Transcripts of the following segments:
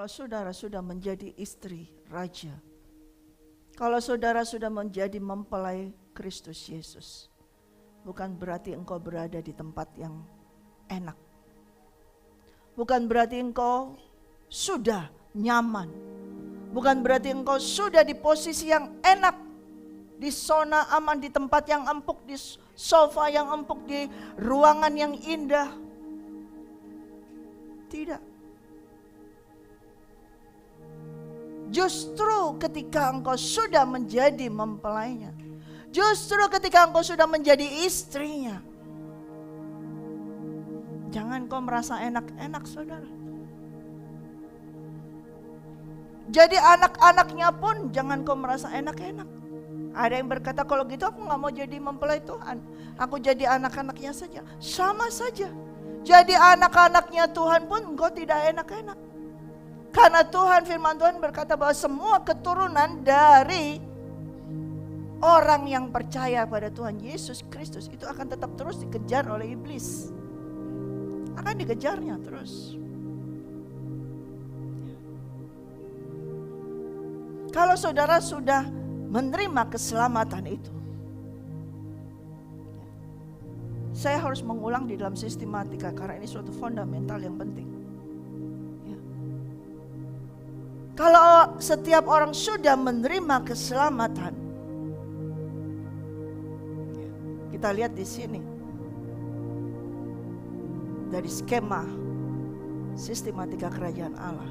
Kalau saudara sudah menjadi istri raja, kalau saudara sudah menjadi mempelai Kristus Yesus, bukan berarti engkau berada di tempat yang enak. Bukan berarti engkau sudah nyaman. Bukan berarti engkau sudah di posisi yang enak, di zona aman, di tempat yang empuk, di sofa yang empuk, di ruangan yang indah. Tidak. Justru ketika engkau sudah menjadi mempelainya, justru ketika engkau sudah menjadi istrinya, jangan kau merasa enak-enak, saudara. Jadi anak-anaknya pun jangan kau merasa enak-enak. Ada yang berkata, kalau gitu aku gak mau jadi mempelai Tuhan, aku jadi anak-anaknya saja. Sama saja. Jadi anak-anaknya Tuhan pun engkau tidak enak-enak. Karena Tuhan, firman Tuhan berkata bahwa semua keturunan dari orang yang percaya pada Tuhan Yesus Kristus itu akan tetap terus dikejar oleh iblis. Akan dikejarnya terus. Kalau saudara sudah menerima keselamatan itu, saya harus mengulang di dalam sistematika karena ini suatu fundamental yang penting. Kalau setiap orang sudah menerima keselamatan, kita lihat di sini dari skema sistematika kerajaan Allah.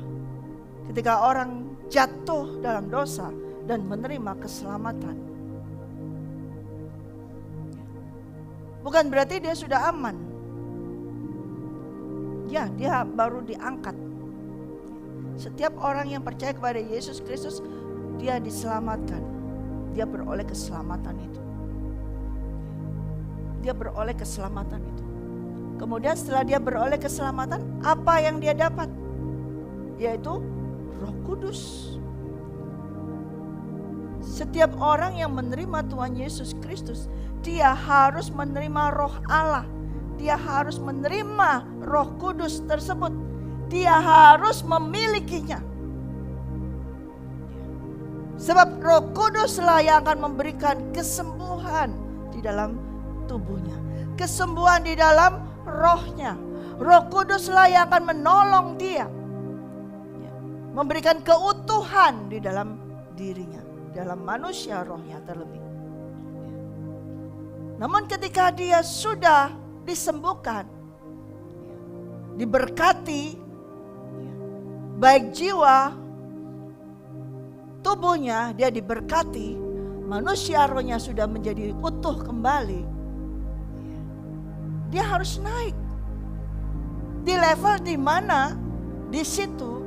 Ketika orang jatuh dalam dosa dan menerima keselamatan, bukan berarti dia sudah aman. Ya, dia baru diangkat. Setiap orang yang percaya kepada Yesus Kristus, dia diselamatkan. Dia beroleh keselamatan itu. Dia beroleh keselamatan itu. Kemudian setelah dia beroleh keselamatan, apa yang dia dapat? Yaitu Roh Kudus. Setiap orang yang menerima Tuhan Yesus Kristus, dia harus menerima Roh Allah. Dia harus menerima Roh Kudus tersebut. Dia harus memilikinya. Sebab Roh Kuduslah yang akan memberikan kesembuhan di dalam tubuhnya, kesembuhan di dalam rohnya. Roh Kuduslah yang akan menolong dia, memberikan keutuhan di dalam dirinya, dalam manusia rohnya terlebih. Namun ketika dia sudah disembuhkan, diberkati, baik jiwa, tubuhnya dia diberkati, manusia rohnya sudah menjadi utuh kembali, dia harus naik di level di mana di situ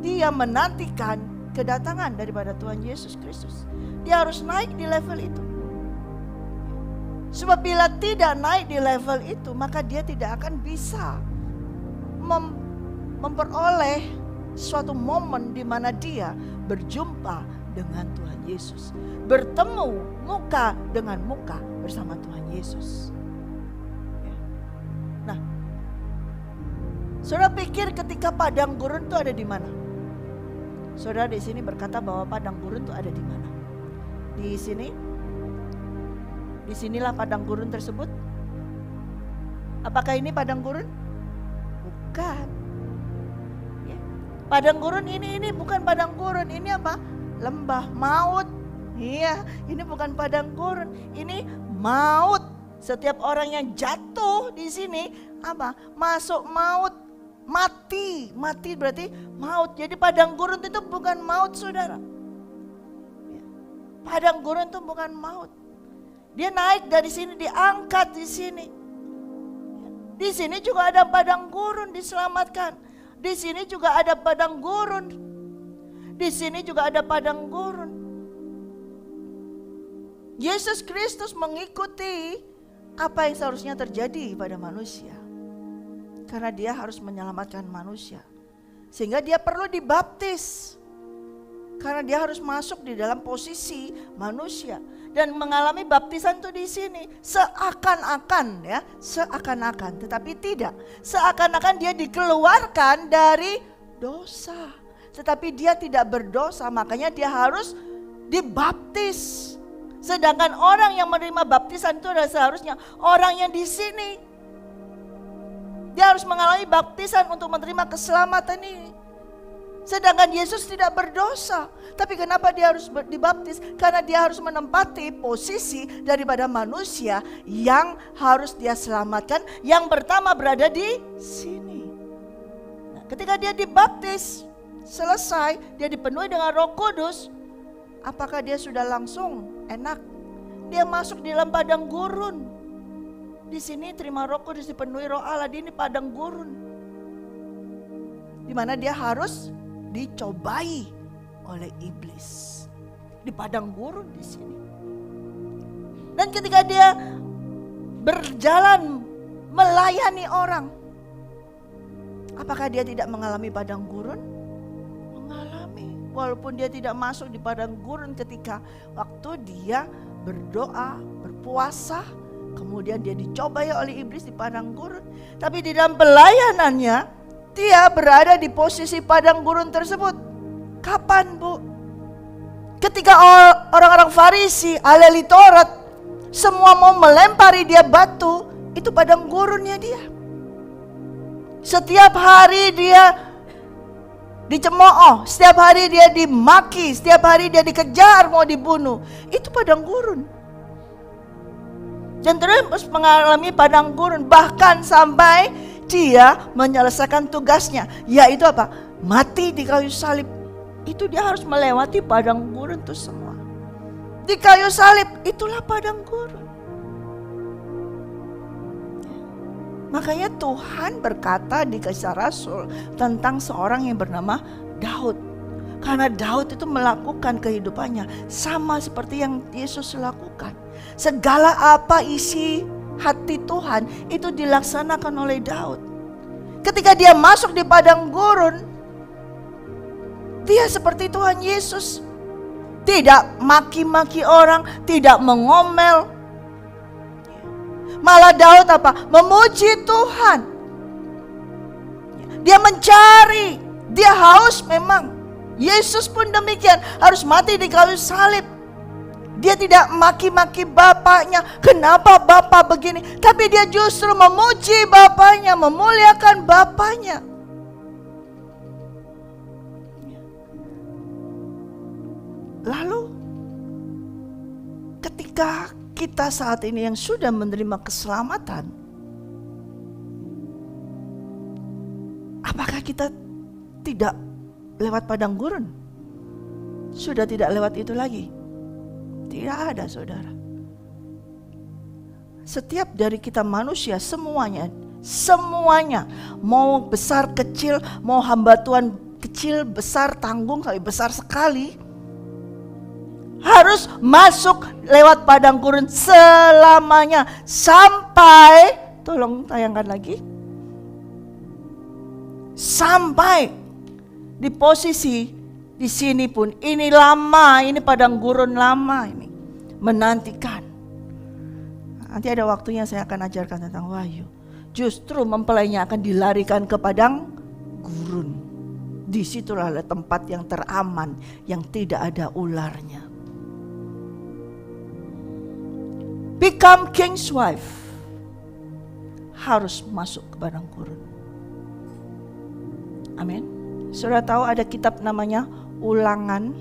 dia menantikan kedatangan daripada Tuhan Yesus Kristus. Dia harus naik di level itu. Sebab bila tidak naik di level itu, maka dia tidak akan bisa memperoleh suatu momen di mana dia berjumpa dengan Tuhan Yesus, bertemu muka dengan muka bersama Tuhan Yesus. Nah, saudara pikir ketika padang gurun itu ada di mana? Saudara di sini berkata bahwa padang gurun itu ada di mana? Di sini, disinilah padang gurun tersebut. Apakah ini padang gurun? Bukan. Padang gurun ini bukan padang gurun, ini apa? Lembah maut. Iya, ini bukan padang gurun, ini maut. Setiap orang yang jatuh di sini apa? Masuk maut, mati. Mati berarti maut. Jadi padang gurun itu bukan maut, saudara. Padang gurun itu bukan maut. Dia naik dari sini, diangkat di sini. Di sini juga ada padang gurun, diselamatkan. Di sini juga ada padang gurun. Di sini juga ada padang gurun. Yesus Kristus mengikuti apa yang seharusnya terjadi pada manusia. Karena dia harus menyelamatkan manusia. Sehingga dia perlu dibaptis. Karena dia harus masuk di dalam posisi manusia. Dan mengalami baptisan itu di sini seakan-akan ya, seakan-akan, tetapi tidak. Seakan-akan dia dikeluarkan dari dosa. Tetapi dia tidak berdosa, makanya dia harus dibaptis. Sedangkan orang yang menerima baptisan itu adalah seharusnya orang yang di sini. Dia harus mengalami baptisan untuk menerima keselamatan ini. Sedangkan Yesus tidak berdosa. Tapi kenapa dia harus dibaptis? Karena dia harus menempati posisi daripada manusia yang harus dia selamatkan. Yang pertama berada di sini. Nah, ketika dia dibaptis, selesai, dia dipenuhi dengan Roh Kudus. Apakah dia sudah langsung enak? Dia masuk di dalam padang gurun. Di sini terima Roh Kudus, dipenuhi Roh Allah. Di ini padang gurun, di mana dia harus dicobai oleh iblis. Di padang gurun di sini. Dan ketika dia berjalan melayani orang, apakah dia tidak mengalami padang gurun? Mengalami. Walaupun dia tidak masuk di padang gurun ketika waktu dia berdoa, berpuasa, kemudian dia dicobai oleh iblis di padang gurun. Tapi di dalam pelayanannya, dia berada di posisi padang gurun tersebut. Kapan, Bu? Ketika orang-orang Farisi, ahli Taurat, semua mau melempari dia batu, itu padang gurunnya dia. Setiap hari dia dicemooh, setiap hari dia dimaki, setiap hari dia dikejar mau dibunuh. Itu padang gurun. Dan terus mengalami padang gurun, bahkan sampai dia menyelesaikan tugasnya, yaitu apa? Mati di kayu salib. Itu dia harus melewati padang gurun itu semua. Di kayu salib, itulah padang gurun. Makanya Tuhan berkata di Kisah Rasul tentang seorang yang bernama Daud. Karena Daud itu melakukan kehidupannya sama seperti yang Yesus lakukan. Segala apa isi hati Tuhan itu dilaksanakan oleh Daud. Ketika dia masuk di padang gurun, dia seperti Tuhan Yesus. Tidak maki-maki orang, tidak mengomel. Malah Daud apa? Memuji Tuhan. Dia mencari, dia haus memang. Yesus pun demikian, harus mati di kayu salib. Dia tidak maki-maki bapaknya, kenapa bapak begini, tapi dia justru memuji bapaknya, memuliakan bapaknya. Lalu ketika kita saat ini yang sudah menerima keselamatan, apakah kita tidak lewat padang gurun? Sudah tidak lewat itu lagi? Tidak ada, saudara. Setiap dari kita manusia, semuanya, mau besar kecil, mau hamba Tuhan kecil, besar, tanggung, kali besar sekali, harus masuk lewat padang gurun selamanya sampai, tolong tayangkan lagi, sampai di posisi di sini pun. Ini lama, ini padang gurun lama ini menantikan. Nanti ada waktunya saya akan ajarkan tentang Wahyu. Justru mempelainya akan dilarikan ke padang gurun. Disitulah tempat yang teraman, yang tidak ada ularnya. Become king's wife, harus masuk ke padang gurun. Amin. Saudara tahu ada kitab namanya Ulangan.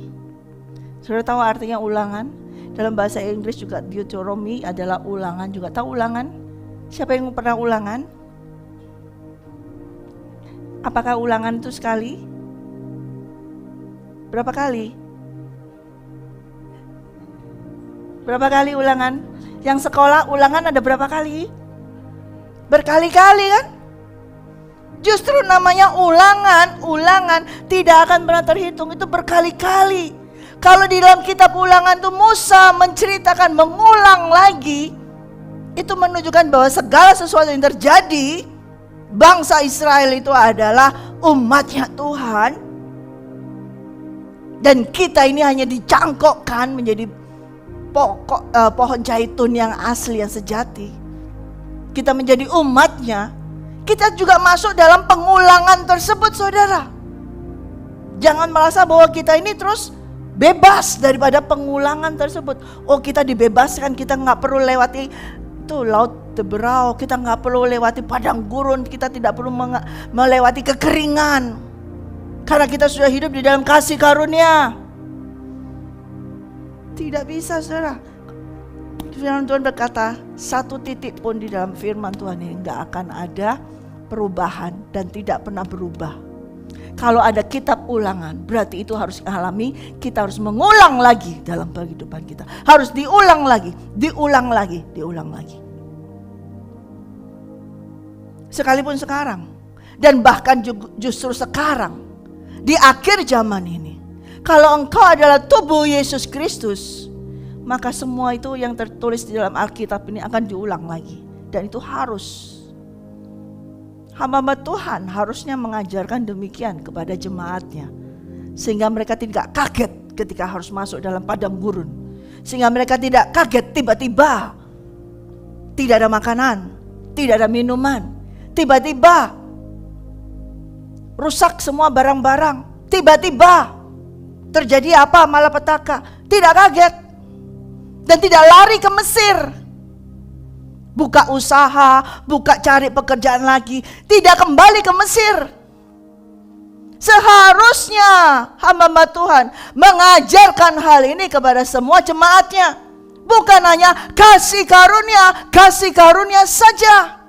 Saudara tahu artinya ulangan? Dalam bahasa Inggris juga Deuteronomy adalah ulangan juga. Tahu ulangan? Siapa yang pernah ulangan? Apakah ulangan itu sekali? Berapa kali? Berapa kali ulangan? Yang sekolah ulangan ada berapa kali? Berkali-kali kan? Justru namanya ulangan tidak akan pernah terhitung, itu berkali-kali. Kalau di dalam kitab ulangan itu Musa menceritakan, mengulang lagi, itu menunjukkan bahwa segala sesuatu yang terjadi, bangsa Israel itu adalah umatnya Tuhan. Dan kita ini hanya dicangkokkan menjadi pohon zaitun yang asli, yang sejati. Kita menjadi umatnya. Kita juga masuk dalam pengulangan tersebut, saudara. Jangan merasa bahwa kita ini terus bebas daripada pengulangan tersebut. Oh, kita dibebaskan, kita nggak perlu lewati itu laut Teberau, kita nggak perlu lewati padang gurun, kita tidak perlu melewati kekeringan, karena kita sudah hidup di dalam kasih karunia. Tidak bisa, saudara. Firman Tuhan berkata, satu titik pun di dalam firman Tuhan ini nggak akan ada perubahan dan tidak pernah berubah. Kalau ada kitab ulangan, berarti itu harus alami, kita harus mengulang lagi dalam kehidupan kita. Harus diulang lagi, diulang lagi, diulang lagi. Sekalipun sekarang, dan bahkan justru sekarang, di akhir zaman ini, kalau engkau adalah tubuh Yesus Kristus, maka semua itu yang tertulis di dalam Alkitab ini akan diulang lagi. Dan itu harus. Hamba Tuhan harusnya mengajarkan demikian kepada jemaatnya, sehingga mereka tidak kaget ketika harus masuk dalam padang gurun, sehingga mereka tidak kaget tiba-tiba tidak ada makanan, tidak ada minuman, tiba-tiba rusak semua barang-barang, tiba-tiba terjadi apa, malapetaka. Tidak kaget dan tidak lari ke Mesir, buka usaha, buka cari pekerjaan lagi, tidak kembali ke Mesir. Seharusnya hamba Tuhan mengajarkan hal ini kepada semua jemaatnya, bukan hanya kasih karunia saja.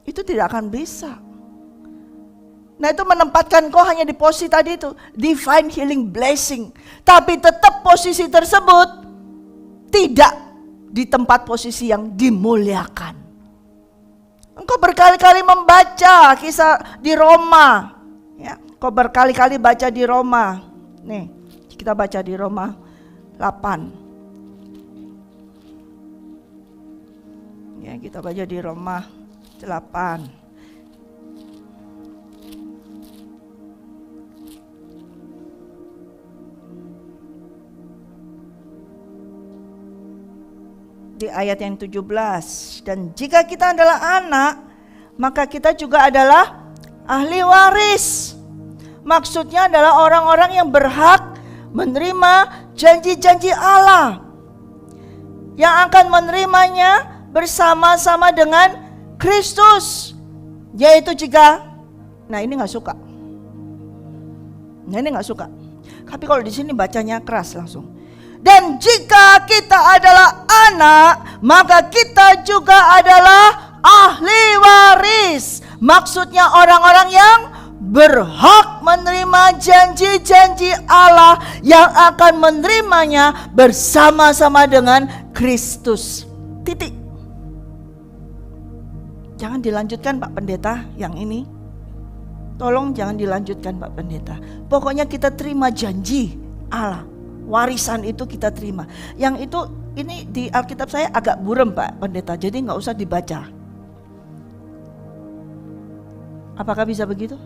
Itu tidak akan bisa. Nah, itu menempatkan kau hanya di posisi tadi itu, divine healing blessing, tapi tetap posisi tersebut tidak di tempat posisi yang dimuliakan. Engkau berkali-kali membaca kisah di Roma, ya. Kau berkali-kali baca di Roma. Nih, kita baca di Roma 8. Ya, kita baca di Roma 8. Di ayat yang 17, dan jika kita adalah anak, maka kita juga adalah ahli waris. Maksudnya adalah orang-orang yang berhak menerima janji-janji Allah, yang akan menerimanya bersama-sama dengan Kristus. Yaitu jika, nah ini gak suka. Tapi kalau di sini bacanya keras langsung. Dan jika kita adalah anak, maka kita juga adalah ahli waris. Maksudnya orang-orang yang berhak menerima janji-janji Allah, yang akan menerimanya bersama-sama dengan Kristus. Titik. Jangan dilanjutkan Pak Pendeta yang ini. Tolong jangan dilanjutkan Pak Pendeta. Pokoknya kita terima janji Allah. Warisan itu kita terima. Yang itu, ini di Alkitab saya agak buram Pak Pendeta, jadi gak usah dibaca. Apakah bisa begitu?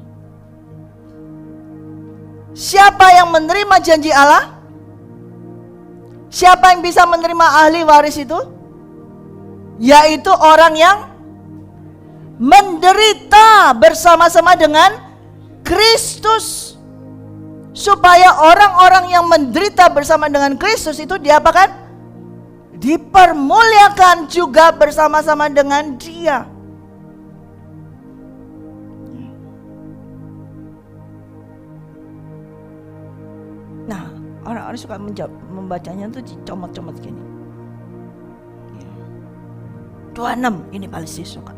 Siapa yang menerima janji Allah? Siapa yang bisa menerima ahli waris itu? Yaitu orang yang menderita bersama-sama dengan Kristus. Supaya orang-orang yang menderita bersama dengan Kristus itu diapakan? Dipermuliakan juga bersama-sama dengan Dia. Nah, orang-orang suka membacanya tuh comot-comot gini. 26 ini paling suka.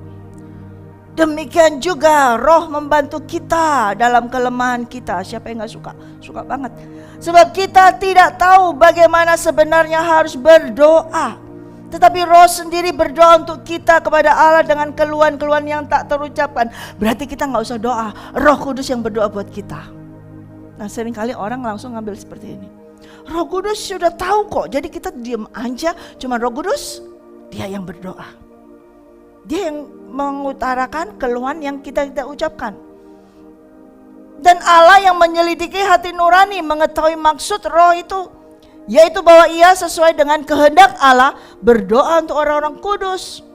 Demikian juga Roh membantu kita dalam kelemahan kita. Siapa yang gak suka? Suka banget. Sebab kita tidak tahu bagaimana sebenarnya harus berdoa, tetapi Roh sendiri berdoa untuk kita kepada Allah dengan keluhan-keluhan yang tak terucapkan. Berarti kita gak usah doa, Roh Kudus yang berdoa buat kita. Nah, seringkali orang langsung ngambil seperti ini. Roh Kudus sudah tahu kok, jadi kita diam aja. Cuma Roh Kudus, Dia yang berdoa. Dia yang mengutarakan keluhan yang kita ucapkan. Dan Allah yang menyelidiki hati nurani, mengetahui maksud Roh itu, yaitu bahwa Ia sesuai dengan kehendak Allah berdoa untuk orang-orang kudus.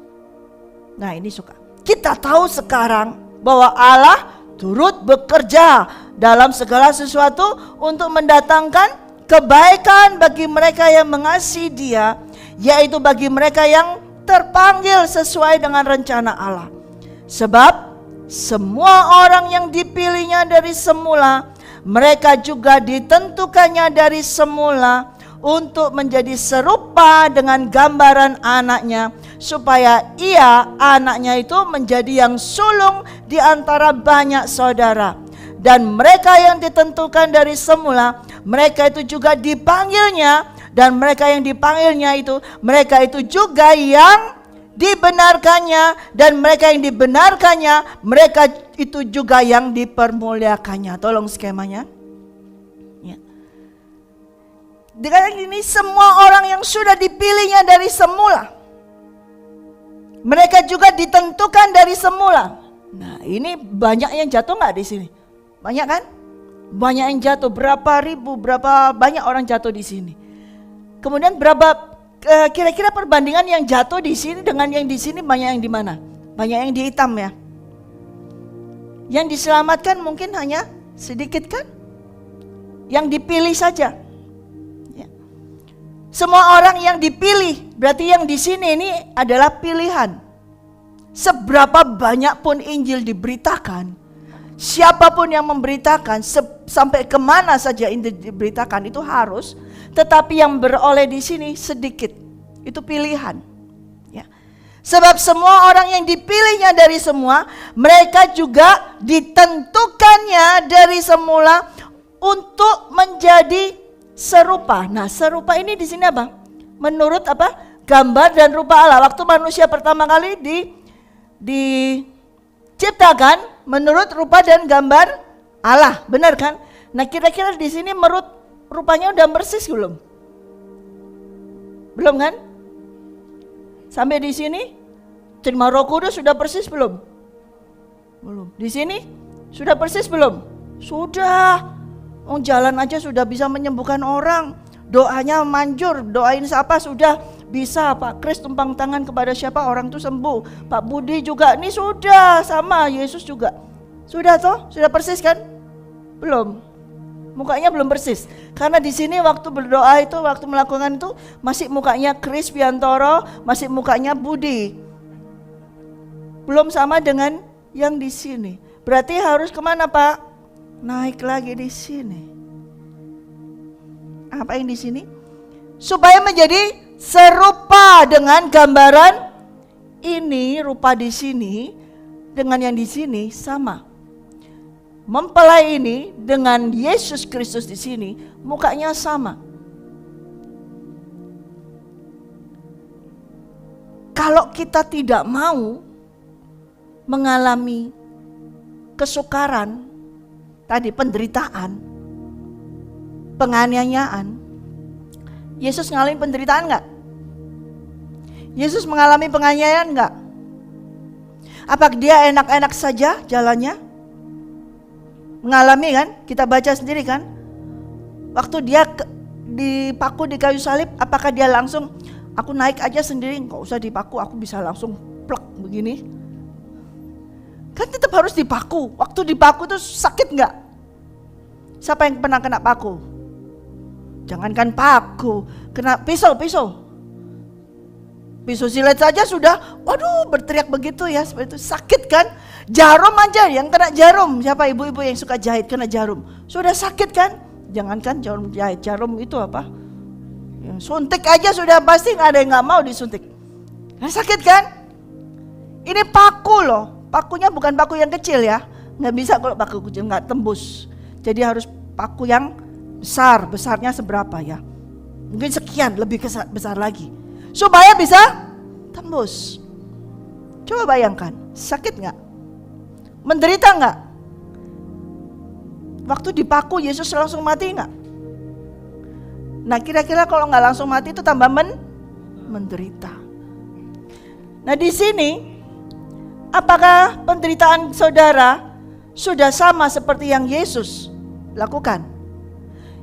Nah, ini suka. Kita tahu sekarang bahwa Allah turut bekerja dalam segala sesuatu untuk mendatangkan kebaikan bagi mereka yang mengasihi Dia, yaitu bagi mereka yang terpanggil sesuai dengan rencana Allah. Sebab semua orang yang dipilihnya dari semula, mereka juga ditentukannya dari semula untuk menjadi serupa dengan gambaran anaknya, supaya ia, anaknya itu, menjadi yang sulung di antara banyak saudara. Dan mereka yang ditentukan dari semula, mereka itu juga dipanggilnya, dan mereka yang dipanggilnya itu, mereka itu juga yang dibenarkannya, dan mereka yang dibenarkannya, mereka itu juga yang dipermuliakannya. Tolong skemanya. Ya. Dengan ini semua orang yang sudah dipilihnya dari semula, mereka juga ditentukan dari semula. Nah, ini banyak yang jatuh nggak di sini? Banyak kan? Banyak yang jatuh. Berapa ribu, berapa banyak orang jatuh di sini. Kemudian berapa kira-kira perbandingan yang jatuh di sini dengan yang di sini, banyak yang di mana? Banyak yang di hitam ya. Yang diselamatkan mungkin hanya sedikit kan? Yang dipilih saja. Ya. Semua orang yang dipilih, berarti yang di sini ini adalah pilihan. Seberapa banyak pun Injil diberitakan, siapapun yang memberitakan, sampai kemana saja Injil diberitakan itu harus. Tetapi yang beroleh di sini sedikit. Itu pilihan. Ya. Sebab semua orang yang dipilihnya dari semua, mereka juga ditentukannya dari semula untuk menjadi serupa. Nah, serupa ini di sini apa? Menurut apa? Gambar dan rupa Allah. Waktu manusia pertama kali diciptakan menurut rupa dan gambar Allah, benar kan? Nah, kira-kira di sini menurut rupanya udah persis belum? Belum kan? Sampai di sini terima Roh Kudus sudah persis belum? Belum. Di sini sudah persis belum? Sudah. Jalan aja sudah bisa menyembuhkan orang. Doanya manjur, doain siapa sudah bisa. Pak Kris tumpang tangan kepada siapa, orang itu sembuh. Pak Budi juga, ini sudah sama Yesus juga. Sudah toh? Sudah persis kan? Belum. Mukanya belum persis. Karena di sini waktu berdoa itu, waktu melakukan itu masih mukanya Kris Biantoro, masih mukanya Budi. Belum sama dengan yang di sini. Berarti harus kemana Pak? Naik lagi di sini. Apa yang di sini? Supaya menjadi serupa dengan gambaran ini, rupa di sini dengan yang di sini sama. Mempelai ini dengan Yesus Kristus di sini mukanya sama. Kalau kita tidak mau mengalami kesukaran, tadi penderitaan, penganiayaan, Yesus mengalami penderitaan enggak? Yesus mengalami penganiayaan enggak? Apakah dia enak-enak saja jalannya? Mengalami kan? Kita baca sendiri kan? Waktu dia dipaku di kayu salib, apakah dia langsung, aku naik aja sendiri, gak usah dipaku, aku bisa langsung plek begini? Kan tetap harus dipaku. Waktu dipaku tuh sakit gak? Siapa yang pernah kena paku? Jangankan paku, kena pisau. Pisau silet saja sudah, waduh berteriak begitu ya, seperti itu sakit kan? Jarum aja, yang kena jarum, siapa ibu-ibu yang suka jahit kena jarum, sudah sakit kan? Jangankan jarum jahit, jarum itu apa? Yang suntik aja sudah pasti nggak ada yang nggak mau disuntik. Nah, sakit kan? Ini paku loh, pakunya bukan paku yang kecil ya, nggak bisa kalau paku kecil nggak tembus. Jadi harus paku yang besar, besarnya seberapa ya? Mungkin sekian, lebih besar lagi. Supaya bisa tembus. Coba bayangkan, sakit gak? Menderita gak? Waktu dipaku Yesus langsung mati gak? Nah kira-kira kalau gak langsung mati itu tambah menderita. Nah di sini, apakah penderitaan saudara sudah sama seperti yang Yesus lakukan?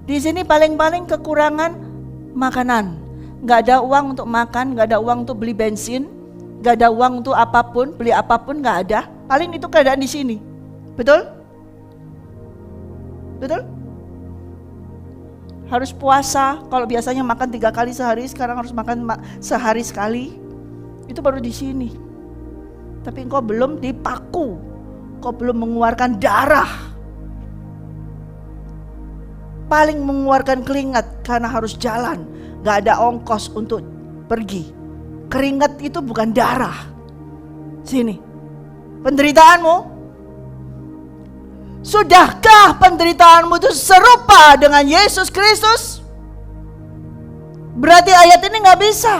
Di sini paling-paling kekurangan makanan. Gak ada uang untuk makan, gak ada uang untuk beli bensin, gak ada uang untuk apapun, beli apapun gak ada. Paling itu keadaan di sini. Betul? Betul? Harus puasa, kalau biasanya makan 3 kali sehari, sekarang harus makan sehari sekali. Itu baru di sini. Tapi engkau belum dipaku, engkau belum mengeluarkan darah. Paling mengeluarkan keringat karena harus jalan, gak ada ongkos untuk pergi. Keringat itu bukan darah. Sini, penderitaanmu. Sudahkah penderitaanmu itu serupa dengan Yesus Kristus? Berarti ayat ini gak bisa.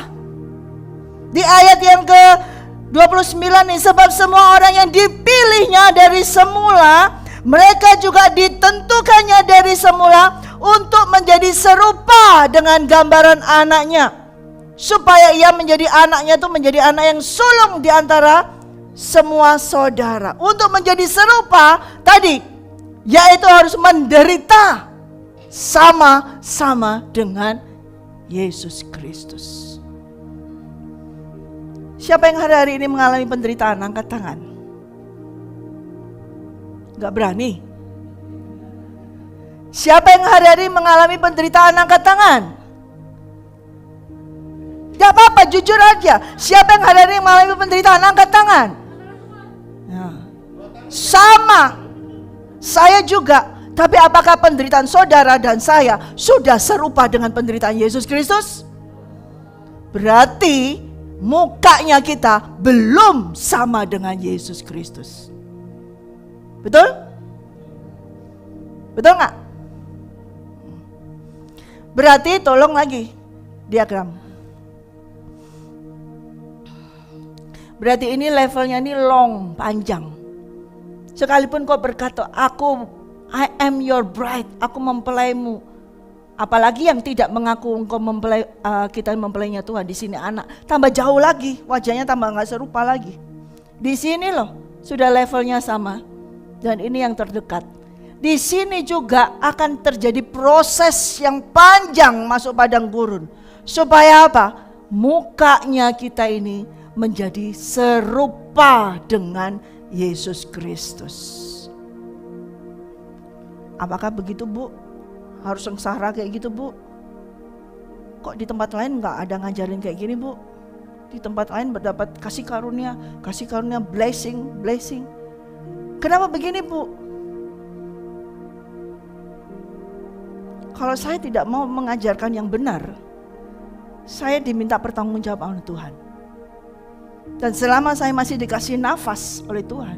Di ayat yang ke-29 nih, sebab semua orang yang dipilihnya dari semula, mereka juga ditentukannya dari semula untuk menjadi serupa dengan gambaran anaknya, supaya ia menjadi anaknya itu menjadi anak yang sulung di antara semua saudara. Untuk menjadi serupa tadi, yaitu harus menderita sama-sama dengan Yesus Kristus. Siapa yang hari-hari ini mengalami penderitaan? Angkat tangan. Gak berani. Siapa yang hari-hari mengalami penderitaan? Angkat tangan. Gak apa-apa, jujur aja. Siapa yang hari-hari mengalami penderitaan? Angkat tangan. Nah. Sama. Saya juga. Tapi apakah penderitaan saudara dan saya sudah serupa dengan penderitaan Yesus Kristus? Berarti mukanya kita belum sama dengan Yesus Kristus. Betul? Betul gak? Berarti tolong lagi diagram. Berarti ini levelnya ini long, panjang. Sekalipun kau berkata, I am your bride, aku mempelaimu. Apalagi yang tidak mengaku engkau mempelai, kita mempelainya Tuhan. Di sini anak, tambah jauh lagi, wajahnya tambah gak serupa lagi. Di sini loh, sudah levelnya sama. Dan ini yang terdekat. Di sini juga akan terjadi proses yang panjang masuk padang gurun. Supaya apa? Mukanya kita ini menjadi serupa dengan Yesus Kristus. Apakah begitu, Bu? Harus sengsara kayak gitu, Bu? Kok di tempat lain gak ada ngajarin kayak gini, Bu? Di tempat lain berdapat kasih karunia, blessing. Kenapa begini, Bu? Kalau saya tidak mau mengajarkan yang benar, saya diminta pertanggungjawab oleh Tuhan. Dan selama saya masih dikasih nafas oleh Tuhan,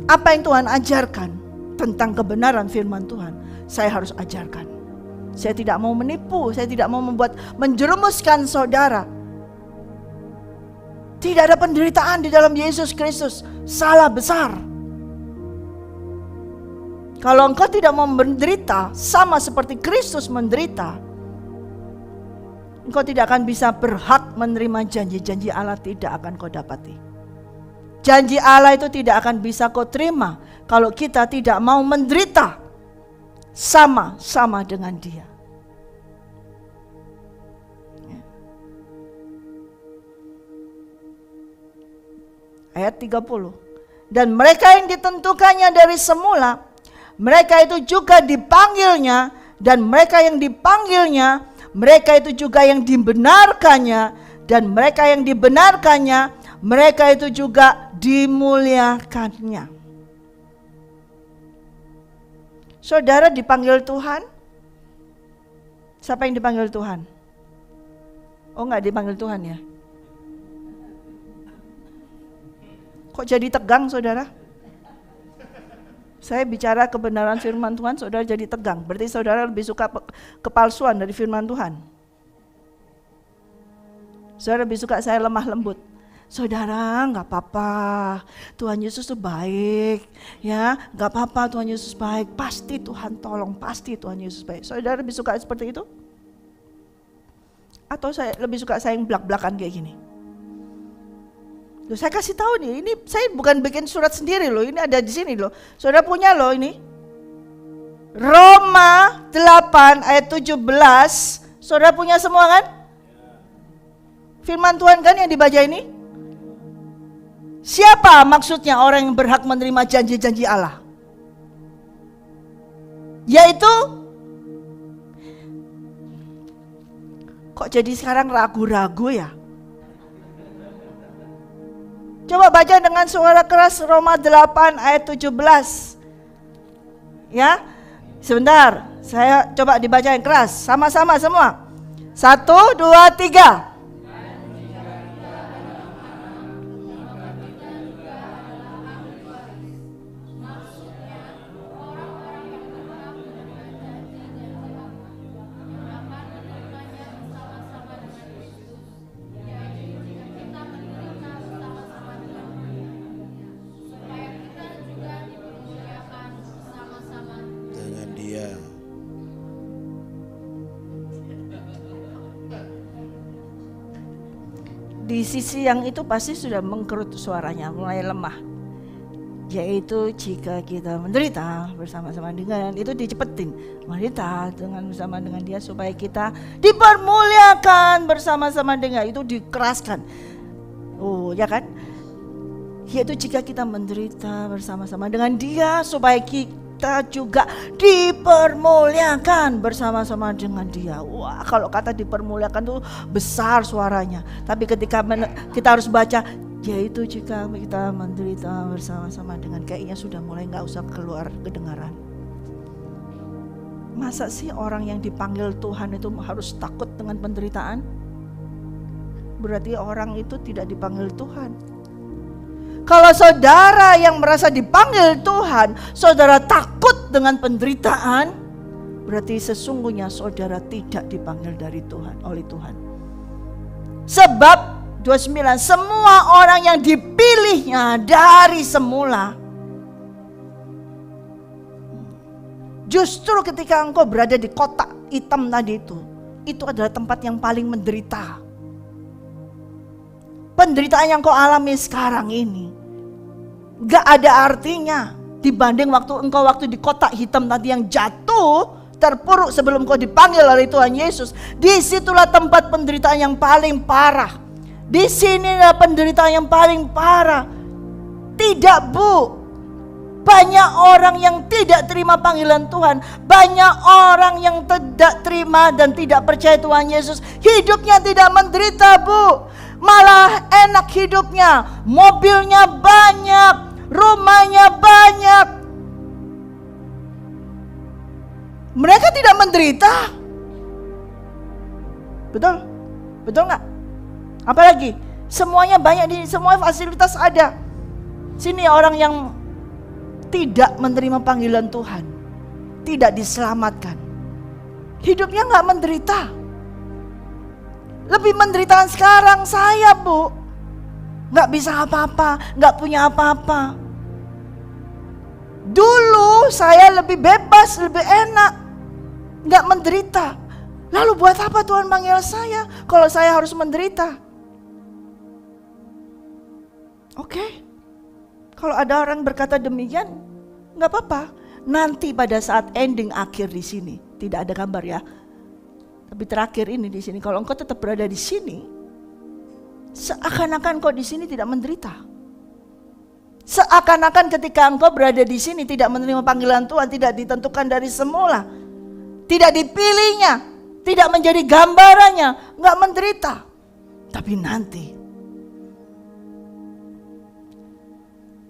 apa yang Tuhan ajarkan tentang kebenaran firman Tuhan, saya harus ajarkan. Saya tidak mau menipu, saya tidak mau menjerumuskan saudara. Tidak ada penderitaan di dalam Yesus Kristus. Salah besar. Kalau engkau tidak mau menderita sama seperti Kristus menderita, engkau tidak akan bisa berhak menerima janji-janji Allah, tidak akan kau dapati. Janji Allah itu tidak akan bisa kau terima kalau kita tidak mau menderita sama-sama dengan Dia. Ayat 30. Dan mereka yang ditentukannya dari semula, mereka itu juga dipanggilnya, dan mereka yang dipanggilnya, mereka itu juga yang dibenarkannya, dan mereka yang dibenarkannya, mereka itu juga dimuliakannya. Saudara dipanggil Tuhan. Siapa yang dipanggil Tuhan? Oh, enggak dipanggil Tuhan ya? Kok jadi tegang, saudara? Saya bicara kebenaran firman Tuhan, saudara jadi tegang. Berarti saudara lebih suka kepalsuan dari firman Tuhan. Saudara lebih suka saya lemah lembut. Saudara, gak apa-apa, Tuhan Yesus itu baik, ya, gak apa-apa, Tuhan Yesus baik, pasti Tuhan tolong, pasti Tuhan Yesus baik. Saudara lebih suka seperti itu? Atau saya lebih suka saya yang belak-belakan kayak gini? Loh, saya kasih tahu nih, ini saya bukan bikin surat sendiri loh, ini ada di sini loh. Saudara punya loh ini. Roma 8 ayat 17, saudara punya semua kan? Firman Tuhan kan yang dibaca ini? Siapa maksudnya orang yang berhak menerima janji-janji Allah? Yaitu, kok jadi sekarang ragu-ragu ya? Coba baca dengan suara keras Roma 8 ayat 17. Ya, sebentar, saya coba dibaca yang keras, sama-sama semua. 1, 2, 3. Di sisi yang itu pasti sudah mengkerut suaranya, mulai lemah. Yaitu jika kita menderita bersama-sama dengan, itu dicepetin, menderita dengan bersama dengan dia supaya kita dipermuliakan bersama-sama dengan, itu dikeraskan. Oh ya kan? Yaitu jika kita menderita bersama-sama dengan dia supaya kita juga dipermuliakan bersama-sama dengan dia. Wah, kalau kata dipermuliakan tuh besar suaranya. Tapi ketika kita harus baca, yaitu jika kita menderita bersama-sama dengan, kayaknya sudah mulai gak usah keluar kedengaran. Masa sih orang yang dipanggil Tuhan itu harus takut dengan penderitaan? Berarti orang itu tidak dipanggil Tuhan. Kalau saudara yang merasa dipanggil Tuhan, saudara takut dengan penderitaan, berarti sesungguhnya saudara tidak dipanggil dari Tuhan, oleh Tuhan. Sebab 29, semua orang yang dipilihnya dari semula. Justru ketika engkau berada di kotak hitam tadi itu adalah tempat yang paling menderita. Penderitaan yang kau alami sekarang ini gak ada artinya dibanding waktu di kotak hitam tadi yang jatuh terpuruk sebelum kau dipanggil oleh Tuhan Yesus. Disitulah tempat penderitaan yang paling parah. Di sinilah penderitaan yang paling parah. Tidak, Bu. Banyak orang yang tidak terima panggilan Tuhan, banyak orang yang tidak terima dan tidak percaya Tuhan Yesus, hidupnya tidak menderita, Bu. Malah enak hidupnya, mobilnya banyak, rumahnya banyak. Mereka tidak menderita. Betul? Betul gak? Apalagi semuanya banyak, di semua fasilitas ada. Sini orang yang tidak menerima panggilan Tuhan, tidak diselamatkan, hidupnya gak menderita. Lebih menderita sekarang saya, Bu. Gak bisa apa-apa, gak punya apa-apa. Dulu saya lebih bebas, lebih enak, gak menderita. Lalu buat apa Tuhan panggil saya kalau saya harus menderita? Oke. Kalau ada orang berkata demikian, gak apa-apa. Nanti pada saat ending akhir di sini, tidak ada gambar ya. Tapi terakhir ini di sini, kalau engkau tetap berada di sini, seakan-akan kau di sini tidak menderita. Seakan-akan ketika engkau berada di sini tidak menerima panggilan Tuhan, tidak ditentukan dari semula, tidak dipilihnya, tidak menjadi gambarannya, nggak menderita. Tapi nanti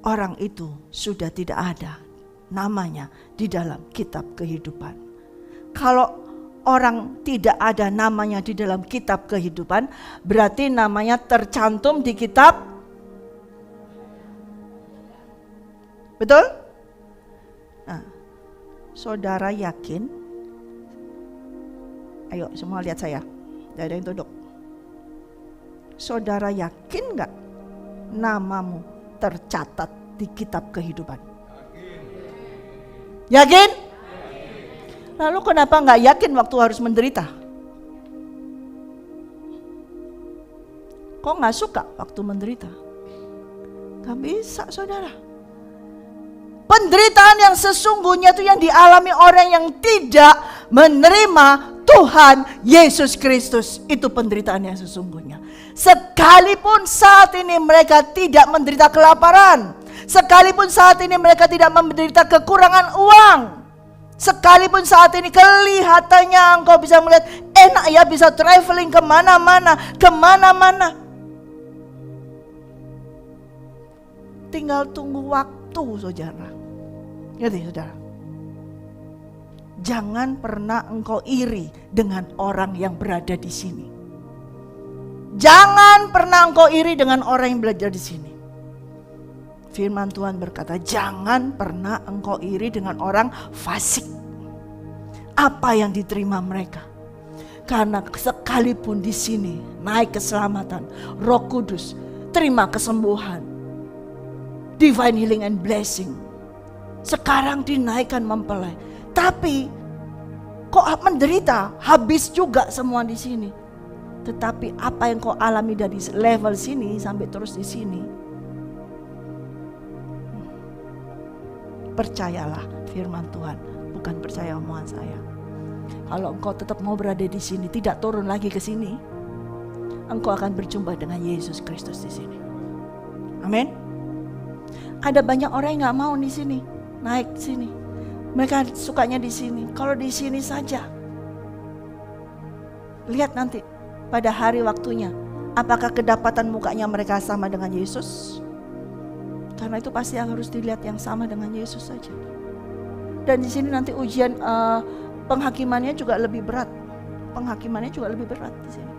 orang itu sudah tidak ada namanya di dalam kitab kehidupan. Kalau orang tidak ada namanya di dalam kitab kehidupan, berarti namanya tercantum di kitab. Betul? Nah, saudara yakin? Ayo semua lihat saya, tidak ada yang tunduk. Saudara yakin gak namamu tercatat di kitab kehidupan? Yakin? Lalu kenapa gak yakin waktu harus menderita? Kok gak suka waktu menderita? Gak bisa, saudara. Penderitaan yang sesungguhnya itu yang dialami orang yang tidak menerima Tuhan Yesus Kristus. Itu penderitaan yang sesungguhnya. Sekalipun saat ini mereka tidak menderita kelaparan, sekalipun saat ini mereka tidak menderita kekurangan uang, Sekalipun saat ini kelihatannya engkau bisa melihat enak ya, bisa traveling kemana-mana. Tinggal tunggu waktu, saudara. Ngerti, saudara? Jangan pernah engkau iri dengan orang yang berada di sini. Jangan pernah engkau iri dengan orang yang belajar di sini. Firman Tuhan berkata, jangan pernah engkau iri dengan orang fasik. Apa yang diterima mereka? Karena sekalipun di sini naik keselamatan, Roh Kudus, terima kesembuhan, divine healing and blessing. Sekarang dinaikkan mempelai, tapi kok menderita, habis juga semua di sini. Tetapi apa yang kau alami dari level sini sampai terus di sini, percayalah firman Tuhan, bukan percaya omongan saya. Kalau engkau tetap mau berada di sini, tidak turun lagi ke sini, engkau akan berjumpa dengan Yesus Kristus di sini. Amin. Ada banyak orang yang nggak mau di sini, naik sini. Mereka sukanya di sini. Kalau di sini saja, lihat nanti pada hari waktunya, apakah kedapatan mukanya mereka sama dengan Yesus? Karena itu pasti harus dilihat yang sama dengan Yesus saja. Dan di sini nanti ujian penghakimannya juga lebih berat. Penghakimannya juga lebih berat di sini.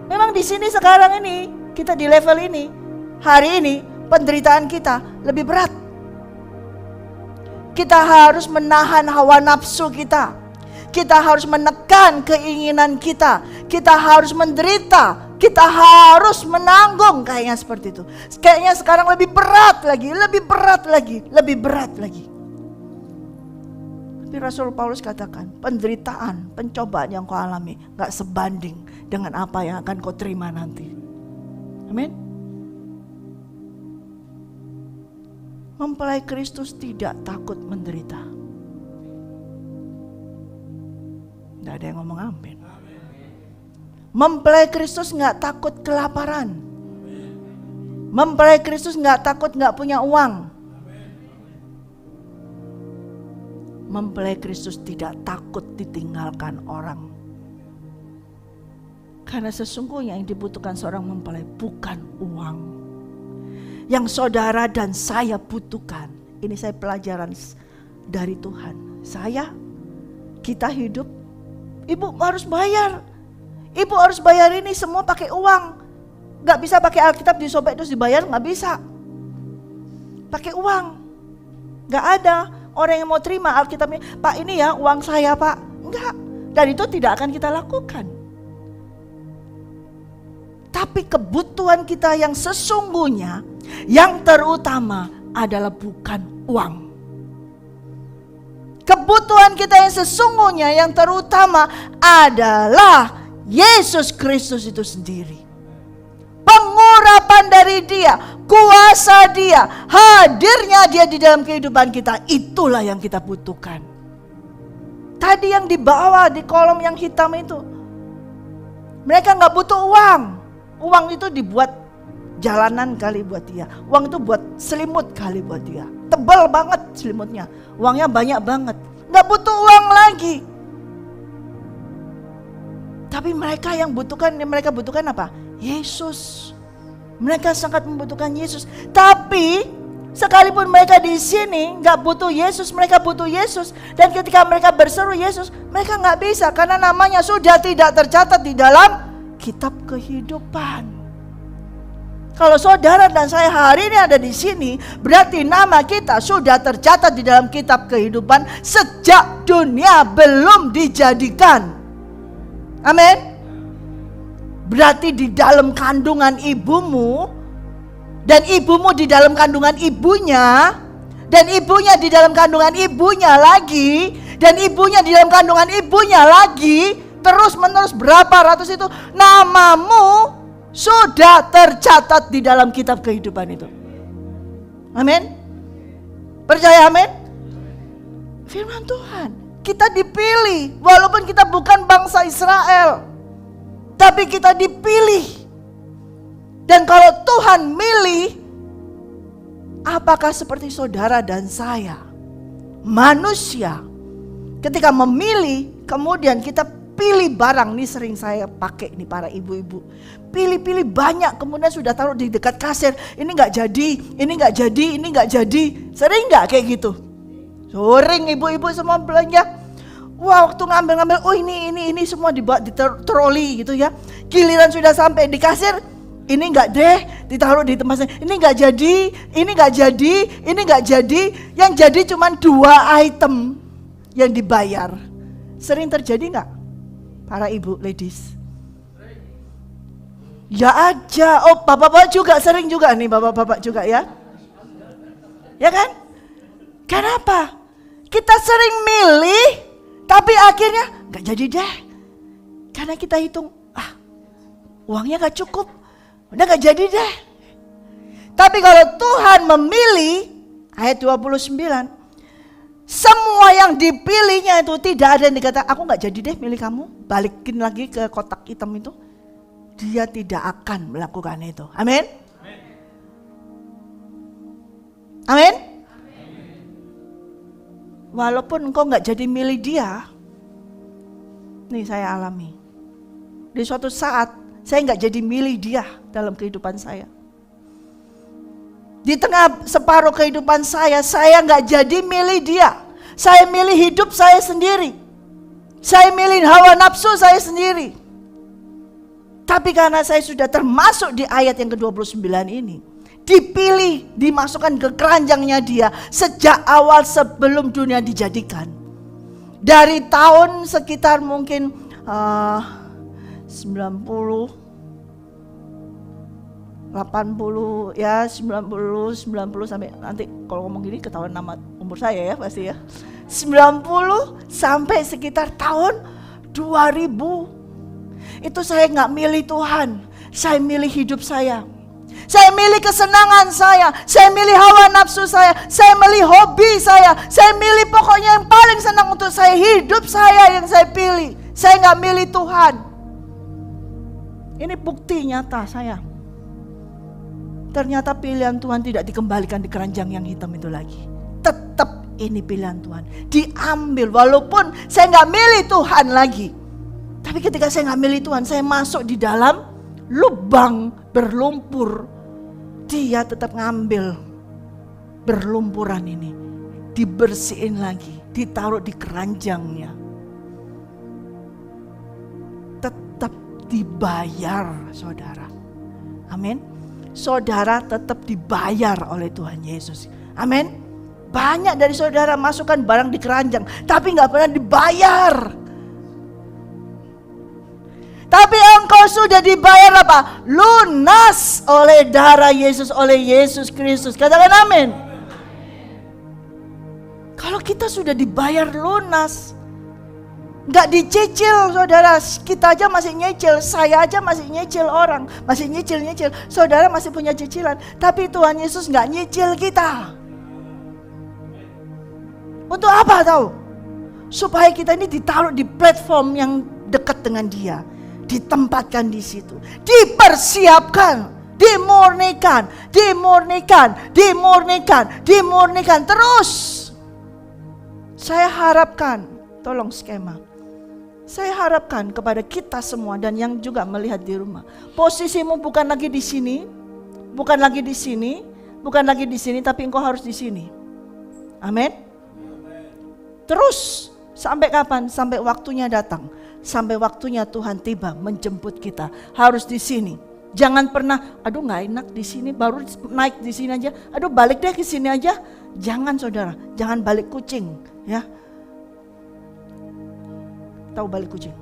Memang di sini sekarang ini, kita di level ini, hari ini penderitaan kita lebih berat. Kita harus menahan hawa nafsu kita. Kita harus menekan keinginan kita. Kita harus menderita. Kita harus menanggung, kayaknya seperti itu. Kayaknya sekarang lebih berat lagi, lebih berat lagi, lebih berat lagi. Tapi Rasul Paulus katakan, penderitaan, pencobaan yang kau alami gak sebanding dengan apa yang akan kau terima nanti. Amin. Mempelai Kristus tidak takut menderita. Tidak ada yang ngomong amin. Mempelai Kristus gak takut kelaparan. Mempelai Kristus gak takut gak punya uang. Mempelai Kristus tidak takut ditinggalkan orang. Karena sesungguhnya yang dibutuhkan seorang mempelai bukan uang. Yang saudara dan saya butuhkan, ini saya pelajaran dari Tuhan. Kita hidup, ibu harus bayar. Ibu harus bayar ini semua pakai uang. Gak bisa pakai Alkitab disobek terus dibayar, gak bisa. Pakai uang. Gak ada orang yang mau terima Alkitabnya, Pak ini ya uang saya Pak. Enggak, dan itu tidak akan kita lakukan. Tapi kebutuhan kita yang sesungguhnya, yang terutama adalah bukan uang. Kebutuhan kita yang sesungguhnya, yang terutama adalah Yesus Kristus itu sendiri. Pengurapan dari Dia, kuasa Dia, hadirnya Dia di dalam kehidupan kita, itulah yang kita butuhkan. Tadi yang di bawah di kolom yang hitam itu, mereka gak butuh uang. Uang itu dibuat jalanan kali buat dia. Uang itu buat selimut kali buat dia. Tebal banget selimutnya, uangnya banyak banget, gak butuh uang lagi. Tapi mereka yang mereka butuhkan apa? Yesus. Mereka sangat membutuhkan Yesus. Tapi sekalipun mereka di sini nggak butuh Yesus, mereka butuh Yesus. Dan ketika mereka berseru Yesus, mereka nggak bisa karena namanya sudah tidak tercatat di dalam kitab kehidupan. Kalau saudara dan saya hari ini ada di sini, berarti nama kita sudah tercatat di dalam kitab kehidupan sejak dunia belum dijadikan. Amin. Berarti di dalam kandungan ibumu, dan ibumu di dalam kandungan ibunya, dan ibunya di dalam kandungan ibunya lagi, dan ibunya di dalam kandungan ibunya lagi, terus menerus berapa ratus itu, namamu sudah tercatat di dalam kitab kehidupan itu. Amin. Percaya amin? Firman Tuhan. Kita dipilih, walaupun kita bukan bangsa Israel, tapi kita dipilih. Dan kalau Tuhan milih, apakah seperti saudara dan saya manusia ketika memilih, kemudian kita pilih barang. Ini sering saya pakai nih para ibu-ibu. Pilih-pilih banyak, kemudian sudah taruh di dekat kasir. Ini gak jadi, ini gak jadi, ini gak jadi. Sering gak kayak gitu? Sering ibu-ibu semua belanja. Wah, waktu ngambil-ngambil, oh ini semua dibawa di troli gitu ya. Giliran sudah sampai di kasir, ini enggak deh, ditaruh di tempat saya. Ini enggak jadi, ini enggak jadi, ini enggak jadi. Yang jadi cuma 2 item yang dibayar. Sering terjadi enggak? Para ibu, ladies. Ya aja, oh bapak-bapak juga sering juga nih, bapak-bapak juga ya. Ya kan? Kenapa? Kita sering milih, tapi akhirnya enggak jadi deh. Karena kita hitung, uangnya enggak cukup. Udah gak jadi deh. Tapi kalau Tuhan memilih, ayat 29, semua yang dipilihnya itu tidak ada yang dikata, aku gak jadi deh milih kamu, balikin lagi ke kotak hitam itu. Dia tidak akan melakukan itu. Amin. Amin. Walaupun engkau gak jadi milih dia, nih saya alami. Di suatu saat saya nggak jadi milih dia dalam kehidupan saya. Di tengah separuh kehidupan saya nggak jadi milih dia. Saya milih hidup saya sendiri. Saya milih hawa nafsu saya sendiri. Tapi karena saya sudah termasuk di ayat yang ke-29 ini, dipilih, dimasukkan ke keranjangnya dia sejak awal sebelum dunia dijadikan. Dari tahun sekitar mungkin 90, 80 ya, 90 sampai nanti kalau ngomong gini ketahuan nama umur saya ya pasti ya. 90 sampai sekitar tahun 2000. Itu saya nggak milih Tuhan, saya milih hidup saya. Saya milih kesenangan saya milih hawa nafsu saya milih hobi saya milih pokoknya yang paling senang untuk saya, hidup saya yang saya pilih. Saya nggak milih Tuhan. Ini bukti nyata saya. Ternyata pilihan Tuhan tidak dikembalikan di keranjang yang hitam itu lagi. Tetap ini pilihan Tuhan. Diambil walaupun saya nggak milih Tuhan lagi. Tapi ketika saya nggak milih Tuhan, saya masuk di dalam lubang berlumpur. Dia tetap ngambil berlumpuran ini. Dibersihin lagi. Ditaruh di keranjangnya. Tetap dibayar, saudara. Amin. Saudara tetap dibayar oleh Tuhan Yesus. Amin. Banyak dari saudara masukkan barang di keranjang, tapi gak pernah dibayar. Tapi engkau sudah dibayar apa? Lunas oleh darah Yesus, oleh Yesus Kristus. Katakan amin. Kalau kita sudah dibayar lunas, gak dicicil saudara, kita aja masih nyicil, saya aja masih nyicil orang, masih nyicil, saudara masih punya cicilan, tapi Tuhan Yesus gak nyicil kita. Untuk apa tahu? Supaya kita ini ditaruh di platform yang dekat dengan Dia, ditempatkan di situ, dipersiapkan, dimurnikan terus. Saya harapkan, tolong skema. Saya harapkan kepada kita semua dan yang juga melihat di rumah, posisimu bukan lagi di sini, bukan lagi di sini, tapi engkau harus di sini. Amin. Terus sampai kapan? Sampai waktunya datang, sampai waktunya Tuhan tiba menjemput kita, harus di sini. Jangan pernah, aduh nggak enak di sini, baru naik di sini aja, aduh balik deh ke sini aja. Jangan saudara, jangan balik kucing, ya. Tahu balik kucing?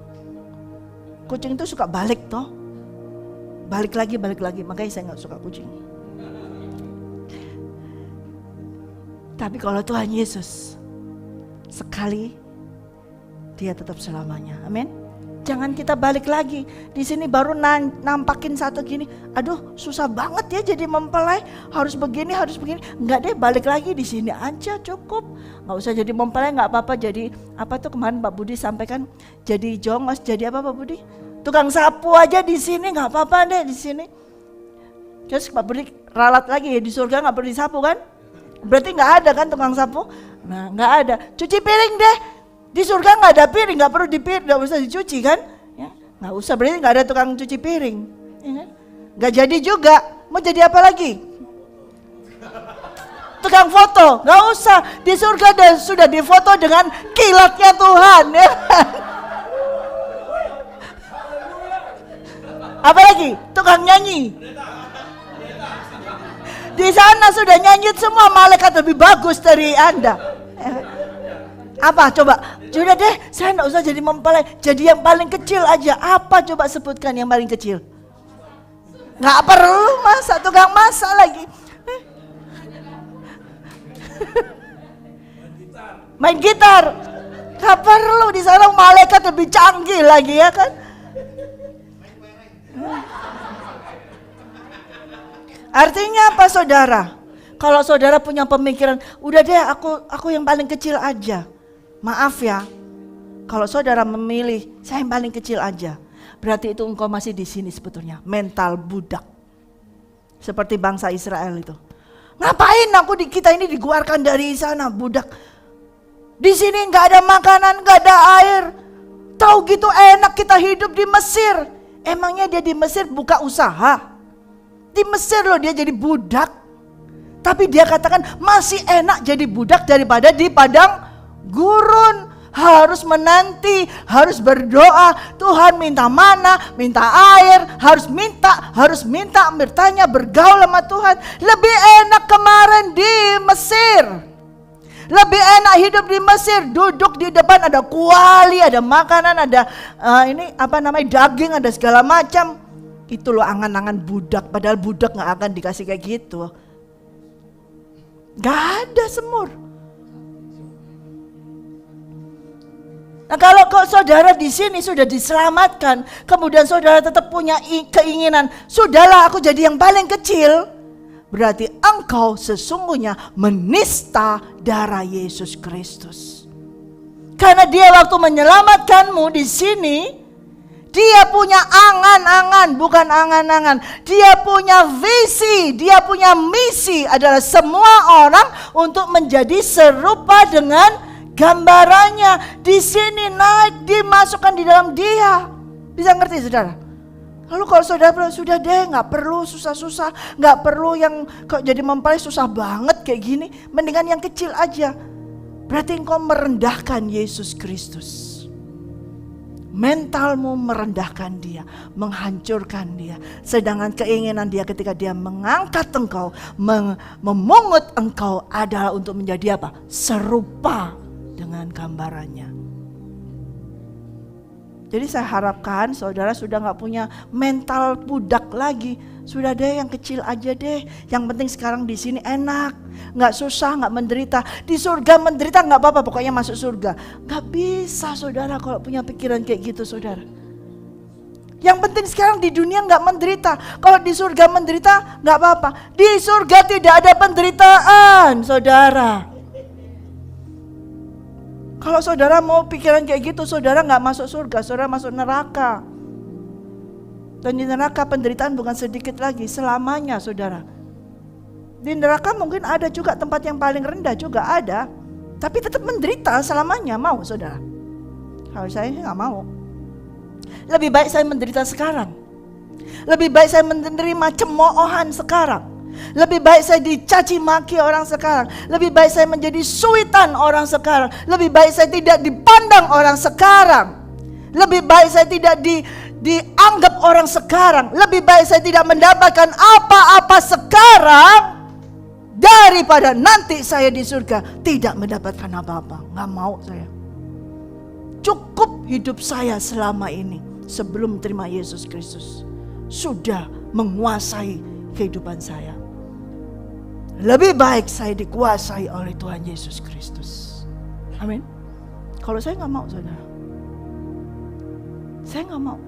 Kucing itu suka balik toh, balik lagi, makanya saya nggak suka kucing. Tapi kalau Tuhan Yesus sekali, Dia tetap selamanya. Amin. Jangan kita balik lagi. Di sini baru nampakin satu gini. Aduh, susah banget ya jadi mempelai. Harus begini. Enggak deh, balik lagi di sini aja cukup. Enggak usah jadi mempelai, enggak apa-apa jadi apa tuh kemarin Pak Budi sampaikan, jadi jongos, jadi apa Pak Budi? Tukang sapu aja di sini, enggak apa-apa deh di sini. Terus Pak Budi ralat lagi ya, di surga enggak perlu disapu kan? Berarti enggak ada kan tukang sapu? Nah, nggak ada. Cuci piring deh. Di surga nggak ada piring, nggak perlu nggak usah dicuci kan? Ya, nggak usah, berarti nggak ada tukang cuci piring. Ya kan? Nggak jadi juga. Mau jadi apa lagi? Tukang foto, nggak usah. Di surga sudah difoto dengan kilatnya Tuhan. Ya. Apalagi tukang nyanyi. Di sana sudah nyanyi semua malaikat lebih bagus dari Anda. Apa coba? Sudah deh, saya nggak usah jadi mempelai. Jadi yang paling kecil aja. Apa coba sebutkan yang paling kecil? Nggak perlu masak, tukang masak lagi. Main gitar. Nggak perlu, di sana malaikat lebih canggih lagi ya kan? Artinya apa saudara? Kalau saudara punya pemikiran, udah deh aku yang paling kecil aja. Maaf ya, kalau saudara memilih saya yang paling kecil aja, berarti itu engkau masih di sini sebetulnya, mental budak. Seperti bangsa Israel itu. Ngapain kita ini dikeluarkan dari sana budak? Di sini nggak ada makanan, nggak ada air. Tahu gitu enak kita hidup di Mesir. Emangnya dia di Mesir buka usaha? Di Mesir loh dia jadi budak. Tapi dia katakan masih enak jadi budak daripada di padang gurun. Harus menanti, harus berdoa. Tuhan minta mana, minta air, harus minta, bertanya, bergaul sama Tuhan. Lebih enak kemarin di Mesir. Lebih enak hidup di Mesir, duduk di depan ada kuali, ada makanan, ada daging, ada segala macam. Itu loh angan-angan budak, padahal budak gak akan dikasih kayak gitu. Gak ada semur. Nah kalau saudara di sini sudah diselamatkan, kemudian saudara tetap punya keinginan, sudahlah aku jadi yang paling kecil, berarti engkau sesungguhnya menista darah Yesus Kristus. Karena dia waktu menyelamatkanmu di sini, dia punya angan-angan, bukan angan-angan. Dia punya visi, dia punya misi adalah semua orang untuk menjadi serupa dengan gambarannya. Di sini naik, dimasukkan di dalam dia. Bisa ngerti saudara? Lalu kalau saudara bilang, sudah deh gak perlu susah-susah, gak perlu yang kok jadi mempelai susah banget kayak gini. Mendingan yang kecil aja. Berarti engkau merendahkan Yesus Kristus. Mentalmu merendahkan dia, menghancurkan dia. Sedangkan keinginan dia ketika dia mengangkat engkau, memungut engkau adalah untuk menjadi apa? Serupa dengan gambarannya. Jadi saya harapkan saudara sudah gak punya mental budak lagi. Sudah deh yang kecil aja deh. Yang penting sekarang di sini enak, gak susah, gak menderita. Di surga menderita gak apa-apa, pokoknya masuk surga. Gak bisa saudara kalau punya pikiran kayak gitu saudara. Yang penting sekarang di dunia gak menderita. Kalau di surga menderita gak apa-apa. Di surga tidak ada penderitaan saudara. Kalau saudara mau pikiran kayak gitu, saudara gak masuk surga, saudara masuk neraka. Dan di neraka penderitaan bukan sedikit lagi, selamanya saudara. Di neraka mungkin ada juga tempat yang paling rendah juga ada. Tapi tetap menderita selamanya, mau saudara? Kalau saya gak mau. Lebih baik saya menderita sekarang. Lebih baik saya menerima cemoohan sekarang. Lebih baik saya dicaci maki orang sekarang. Lebih baik saya menjadi suitan orang sekarang. Lebih baik saya tidak dipandang orang sekarang. Lebih baik saya tidak dianggap orang sekarang. Lebih baik saya tidak mendapatkan apa-apa sekarang daripada nanti saya di surga tidak mendapatkan apa-apa. Gak mau saya. Cukup hidup saya selama ini sebelum terima Yesus Kristus sudah menguasai kehidupan saya. Lebih baik saya dikuasai oleh Tuhan Yesus Kristus. Amin. Kalau saya gak mau saudara, saya gak mau.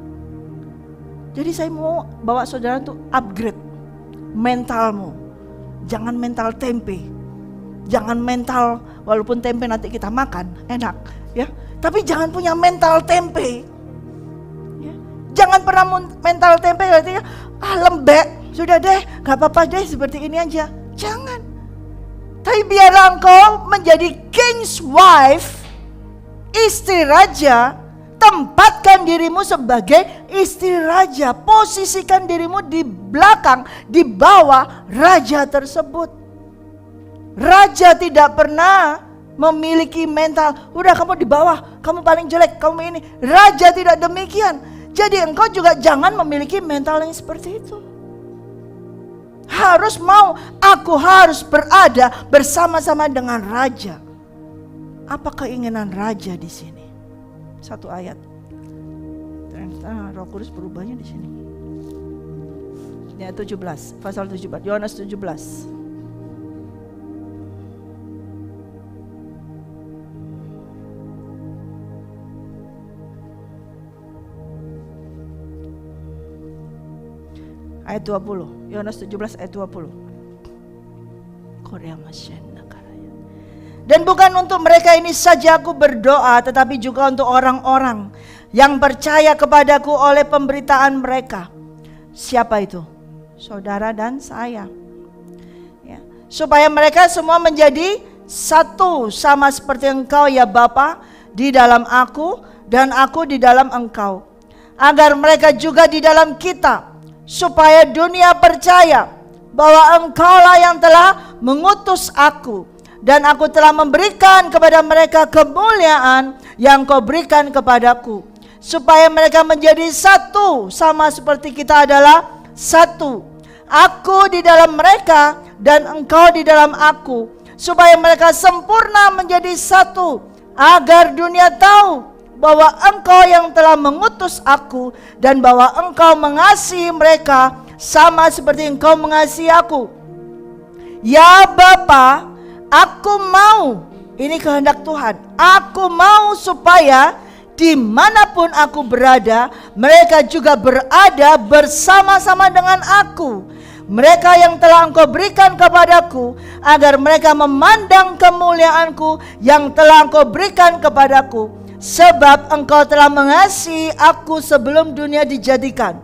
Jadi saya mau bawa saudara untuk upgrade mentalmu. Jangan mental tempe. Jangan mental, walaupun tempe nanti kita makan enak ya, tapi jangan punya mental tempe ya. Jangan pernah mental tempe artinya lembek. Sudah deh, gak apa-apa deh seperti ini aja. Jangan. Tapi biarlah engkau menjadi king's wife, istri raja. Tempatkan dirimu sebagai istri raja. Posisikan dirimu di belakang, di bawah raja tersebut. Raja tidak pernah memiliki mental, udah kamu di bawah, kamu paling jelek, kamu ini. Raja tidak demikian. Jadi engkau juga jangan memiliki mental yang seperti itu. Harus mau, aku harus berada bersama-sama dengan raja. Apa keinginan raja di sini? Satu ayat. Ternyata Roh Kudus berubahnya di sini. Ya 17, pasal 17, Yohanes 17. Ayat 20, Yohanes 17 ayat 20. Dan bukan untuk mereka ini saja aku berdoa, tetapi juga untuk orang-orang yang percaya kepadaku oleh pemberitaan mereka. Siapa itu? Saudara dan saya. Ya. Supaya mereka semua menjadi satu, sama seperti engkau ya Bapa di dalam aku dan aku di dalam engkau. Agar mereka juga di dalam kita, supaya dunia percaya bahwa engkaulah yang telah mengutus aku, dan aku telah memberikan kepada mereka kemuliaan yang kau berikan kepadaku, supaya mereka menjadi satu sama seperti kita adalah satu. Aku di dalam mereka dan engkau di dalam aku, supaya mereka sempurna menjadi satu, agar dunia tahu bahwa engkau yang telah mengutus aku dan bahwa engkau mengasihi mereka sama seperti engkau mengasihi aku. Ya Bapa, aku mau, ini kehendak Tuhan, aku mau supaya dimanapun aku berada, mereka juga berada bersama-sama dengan aku. Mereka yang telah engkau berikan kepadaku, agar mereka memandang kemuliaanku yang telah engkau berikan kepadaku. Sebab engkau telah mengasihi aku sebelum dunia dijadikan.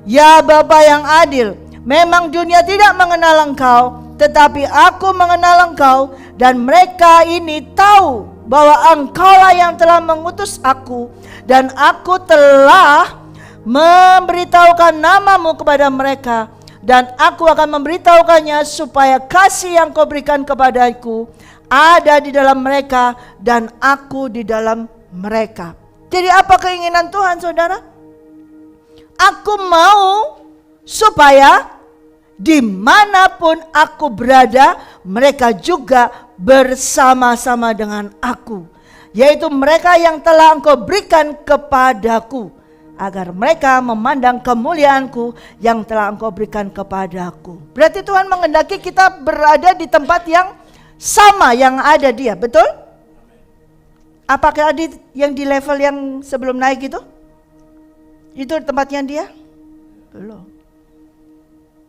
Ya Bapa yang adil, memang dunia tidak mengenal engkau, tetapi aku mengenal engkau, dan mereka ini tahu bahwa engkaulah yang telah mengutus aku, dan aku telah memberitahukan namamu kepada mereka, dan aku akan memberitahukannya supaya kasih yang kau berikan kepadaku ada di dalam mereka dan aku di dalam mereka. Jadi apa keinginan Tuhan, saudara? Aku mau supaya dimanapun aku berada, mereka juga bersama-sama dengan aku, yaitu mereka yang telah engkau berikan kepadaku, agar mereka memandang kemuliaanku yang telah engkau berikan kepadaku. Berarti Tuhan menghendaki kita berada di tempat yang sama yang ada dia, betul? Apakah ada yang di level yang sebelum naik itu? Itu tempatnya dia? Belum.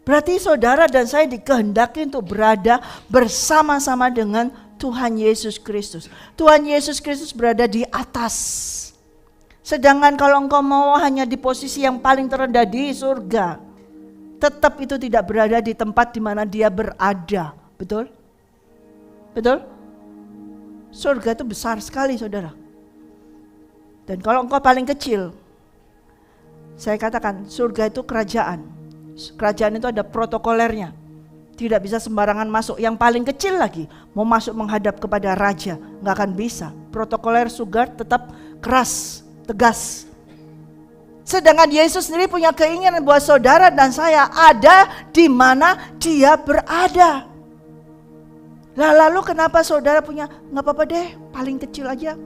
Berarti saudara dan saya dikehendaki untuk berada bersama-sama dengan Tuhan Yesus Kristus. Tuhan Yesus Kristus berada di atas. Sedangkan kalau engkau mau hanya di posisi yang paling terendah di surga, tetap itu tidak berada di tempat di mana dia berada. Betul? Betul? Surga itu besar sekali, saudara. Dan kalau engkau paling kecil, saya katakan surga itu kerajaan. Kerajaan itu ada protokolernya. Tidak bisa sembarangan masuk. Yang paling kecil lagi mau masuk menghadap kepada raja, nggak akan bisa. Protokoler surga tetap keras, tegas. Sedangkan Yesus sendiri punya keinginan buat saudara dan saya ada di mana dia berada. Lalu kenapa saudara punya, nggak apa-apa deh, paling kecil aja.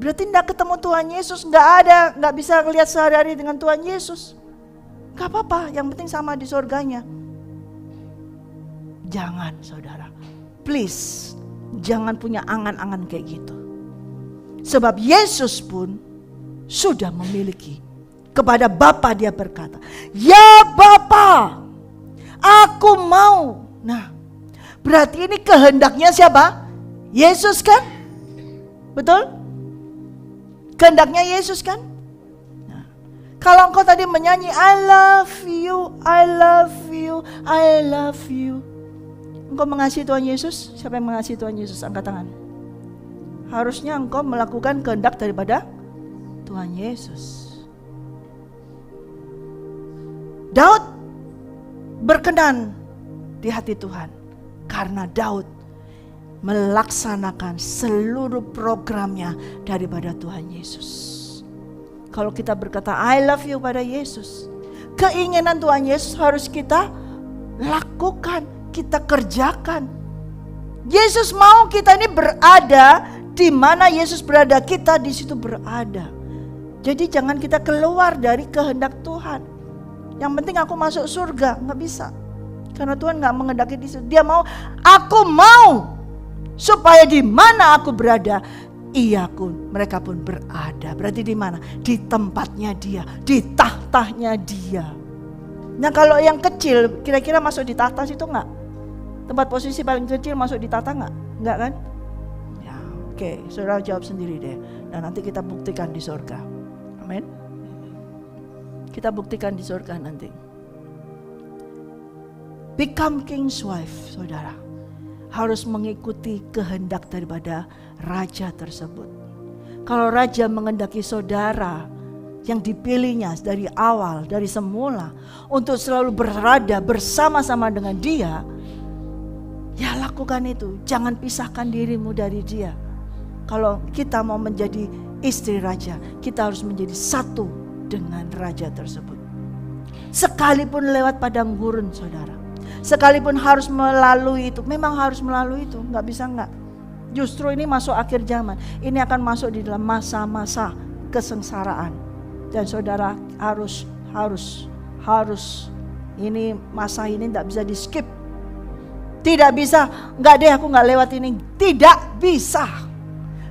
Berarti nggak ketemu Tuhan Yesus, nggak bisa lihat sehari-hari dengan Tuhan Yesus. Nggak apa-apa, yang penting sama di surganya. Jangan saudara, please, jangan punya angan-angan kayak gitu. Sebab Yesus pun sudah memiliki. Kepada Bapa dia berkata, ya Bapa, aku mau. Nah, berarti ini kehendaknya siapa? Yesus kan? Betul? Kehendaknya Yesus kan? Nah, kalau engkau tadi menyanyi I love you, I love you, I love you, Engkau mengasihi Tuhan Yesus? Siapa yang mengasihi Tuhan Yesus? Angkat tangan. Harusnya engkau melakukan kehendak daripada Tuhan Yesus. Daud berkenan di hati Tuhan karena Daud melaksanakan seluruh programnya daripada Tuhan Yesus. Kalau kita berkata I love you pada Yesus, keinginan Tuhan Yesus harus kita lakukan, kita kerjakan. Yesus mau kita ini berada di mana Yesus berada, kita di situ berada. Jadi jangan kita keluar dari kehendak Tuhan. Yang penting aku masuk surga, nggak bisa. Karena Tuhan nggak mengendaki di situ. Dia mau, aku mau supaya di mana aku berada, mereka pun berada. Berarti di mana? Di tempatnya Dia, di tahtanya Dia. Nah kalau yang kecil, kira-kira masuk di tahta situ nggak? Tempat posisi paling kecil masuk di tahta nggak? Nggak kan? Ya, oke, saudara jawab sendiri deh. Dan nanti kita buktikan di surga. Amin. Kita buktikan di surga nanti. Become king's wife, saudara, harus mengikuti kehendak daripada raja tersebut. Kalau raja mengendaki saudara yang dipilihnya dari awal, dari semula, untuk selalu berada bersama-sama dengan dia, ya lakukan itu. Jangan pisahkan dirimu dari dia. Kalau kita mau menjadi istri raja, kita harus menjadi satu dengan raja tersebut. Sekalipun lewat padang gurun, saudara, sekalipun harus melalui itu, memang harus melalui itu, nggak bisa nggak. Justru ini masuk akhir zaman, ini akan masuk di dalam masa-masa kesengsaraan, dan saudara harus ini masa ini nggak bisa di skip, tidak bisa, nggak deh aku nggak lewat ini, tidak bisa,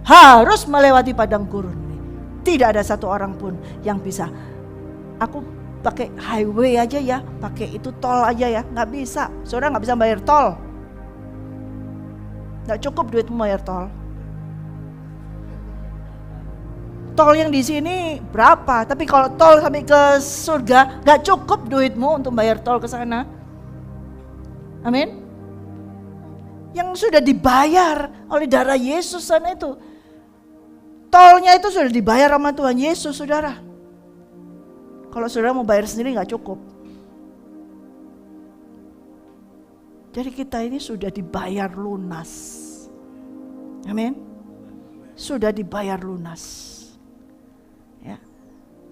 harus melewati padang gurun. Tidak ada satu orang pun yang bisa, aku pakai highway aja ya, pakai itu tol aja ya, nggak bisa. Saudara nggak bisa bayar tol, nggak cukup duitmu bayar tol. Tol yang di sini berapa? Tapi kalau tol sampai ke surga, nggak cukup duitmu untuk bayar tol ke sana. Amin. Yang sudah dibayar oleh darah Yesus sana itu, tolnya itu sudah dibayar sama Tuhan Yesus, saudara. Kalau saudara mau bayar sendiri nggak cukup. Jadi kita ini sudah dibayar lunas. Amin. Sudah dibayar lunas. Ya.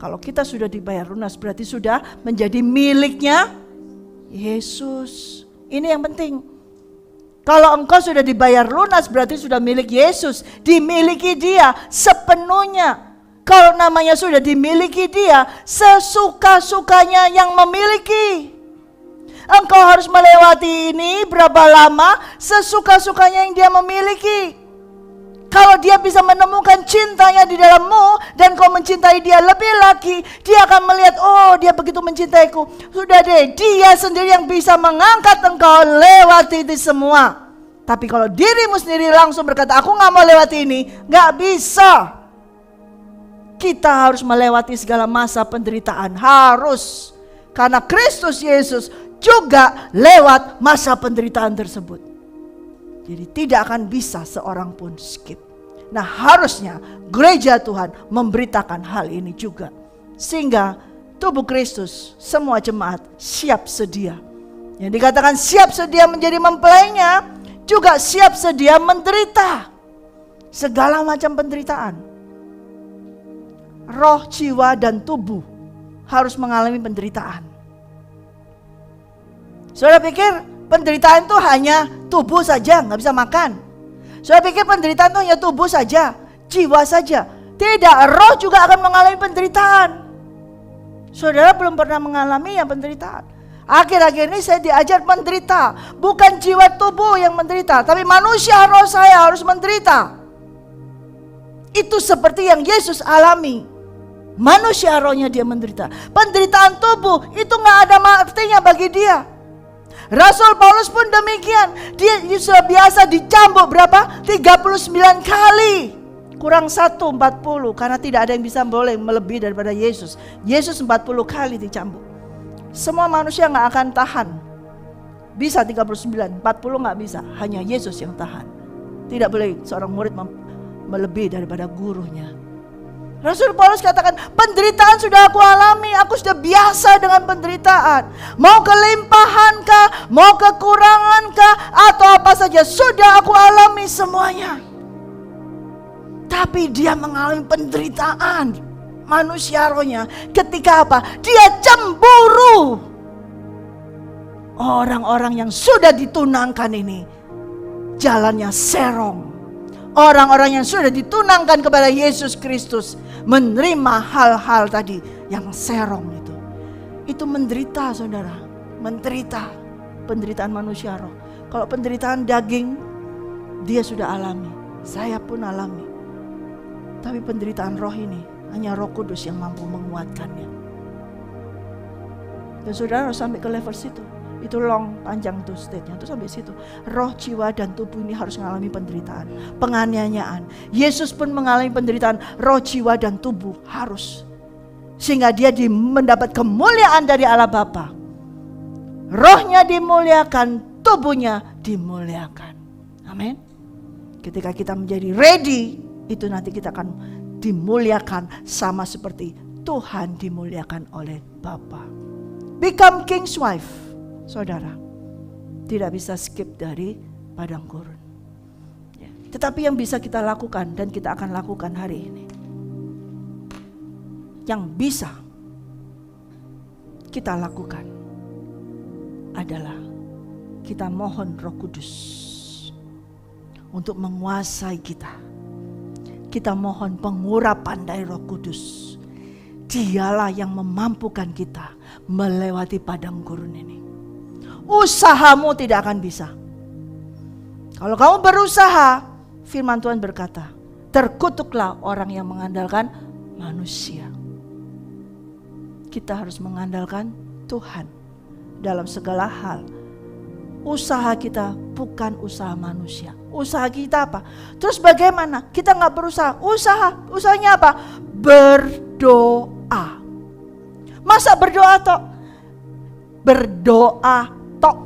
Kalau kita sudah dibayar lunas, berarti sudah menjadi miliknya Yesus. Ini yang penting. Kalau engkau sudah dibayar lunas, berarti sudah milik Yesus, dimiliki Dia sepenuhnya. Kalau namanya sudah dimiliki Dia, sesuka-sukanya yang memiliki. Engkau harus melewati ini berapa lama, sesuka-sukanya yang Dia memiliki. Kalau Dia bisa menemukan cintanya di dalammu dan kau mencintai Dia lebih lagi, Dia akan melihat, oh Dia begitu mencintaiku. Sudah deh, Dia sendiri yang bisa mengangkat engkau lewati itu semua. Tapi kalau dirimu sendiri langsung berkata, aku gak mau lewati ini, gak bisa. Kita harus melewati segala masa penderitaan, harus. Karena Kristus Yesus juga lewat masa penderitaan tersebut. Jadi tidak akan bisa seorang pun skip. Nah harusnya gereja Tuhan memberitakan hal ini juga. Sehingga tubuh Kristus, semua jemaat siap sedia. Yang dikatakan siap sedia menjadi mempelainya, juga siap sedia menderita. Segala macam penderitaan. Roh, jiwa, dan tubuh harus mengalami penderitaan. Saudara pikir penderitaan itu hanya tubuh saja, gak bisa makan. Saudara pikir penderitaan itu hanya tubuh saja, jiwa saja. Tidak, roh juga akan mengalami penderitaan. Saudara belum pernah mengalami yang penderitaan. Akhir-akhir ini saya diajar menderita. Bukan jiwa tubuh yang menderita, tapi manusia roh saya harus menderita. Itu seperti yang Yesus alami. Manusia rohnya dia menderita. Penderitaan tubuh itu gak ada artinya bagi dia. Rasul Paulus pun demikian. Dia sudah biasa dicambuk berapa? 39 kali. Kurang 1, 40. Karena tidak ada yang bisa boleh melebihi daripada Yesus. Yesus 40 kali dicambuk. Semua manusia gak akan tahan. bisa 39, 40 nggak bisa. Hanya Yesus yang tahan. Tidak boleh seorang murid melebihi daripada gurunya. Rasul Paulus katakan, penderitaan sudah aku alami, aku sudah biasa dengan penderitaan. Mau kelimpahankah, mau kekurangankah, atau apa saja, sudah aku alami semuanya. Tapi dia mengalami penderitaan manusia rohnya ketika apa? Dia cemburu. Orang-orang yang sudah ditunangkan ini jalannya serong. Orang-orang yang sudah ditunangkan kepada Yesus Kristus menerima hal-hal tadi yang serong itu. Itu menderita, saudara. Menderita. Penderitaan manusia roh. Kalau penderitaan daging, dia sudah alami. Saya pun alami. Tapi penderitaan roh ini hanya Roh Kudus yang mampu menguatkannya. Dan saudara harus sampai ke level situ. Itu long, panjang tuh stage-nya, itu sampai situ. Roh, jiwa, dan tubuh ini harus mengalami penderitaan, penganiayaan. Yesus pun mengalami penderitaan roh, jiwa, dan tubuh, harus. Sehingga dia mendapat kemuliaan dari Allah Bapa. Rohnya dimuliakan, tubuhnya dimuliakan. Amin. Ketika kita menjadi ready, itu nanti kita akan dimuliakan sama seperti Tuhan dimuliakan oleh Bapa. Become king's wife. Saudara, tidak bisa skip dari padang gurun. Ya. Tetapi yang bisa kita lakukan dan kita akan lakukan hari ini, yang bisa kita lakukan adalah kita mohon Roh Kudus untuk menguasai kita. Kita mohon pengurapan dari Roh Kudus. Dialah yang memampukan kita melewati padang gurun ini. Usahamu tidak akan bisa. Kalau kamu berusaha, firman Tuhan berkata, terkutuklah orang yang mengandalkan manusia. Kita harus mengandalkan Tuhan dalam segala hal. Usaha kita bukan usaha manusia. Usaha kita apa? Terus bagaimana? Kita gak berusaha. Usahanya apa? Berdoa. Masa berdoa toh? Berdoa tok.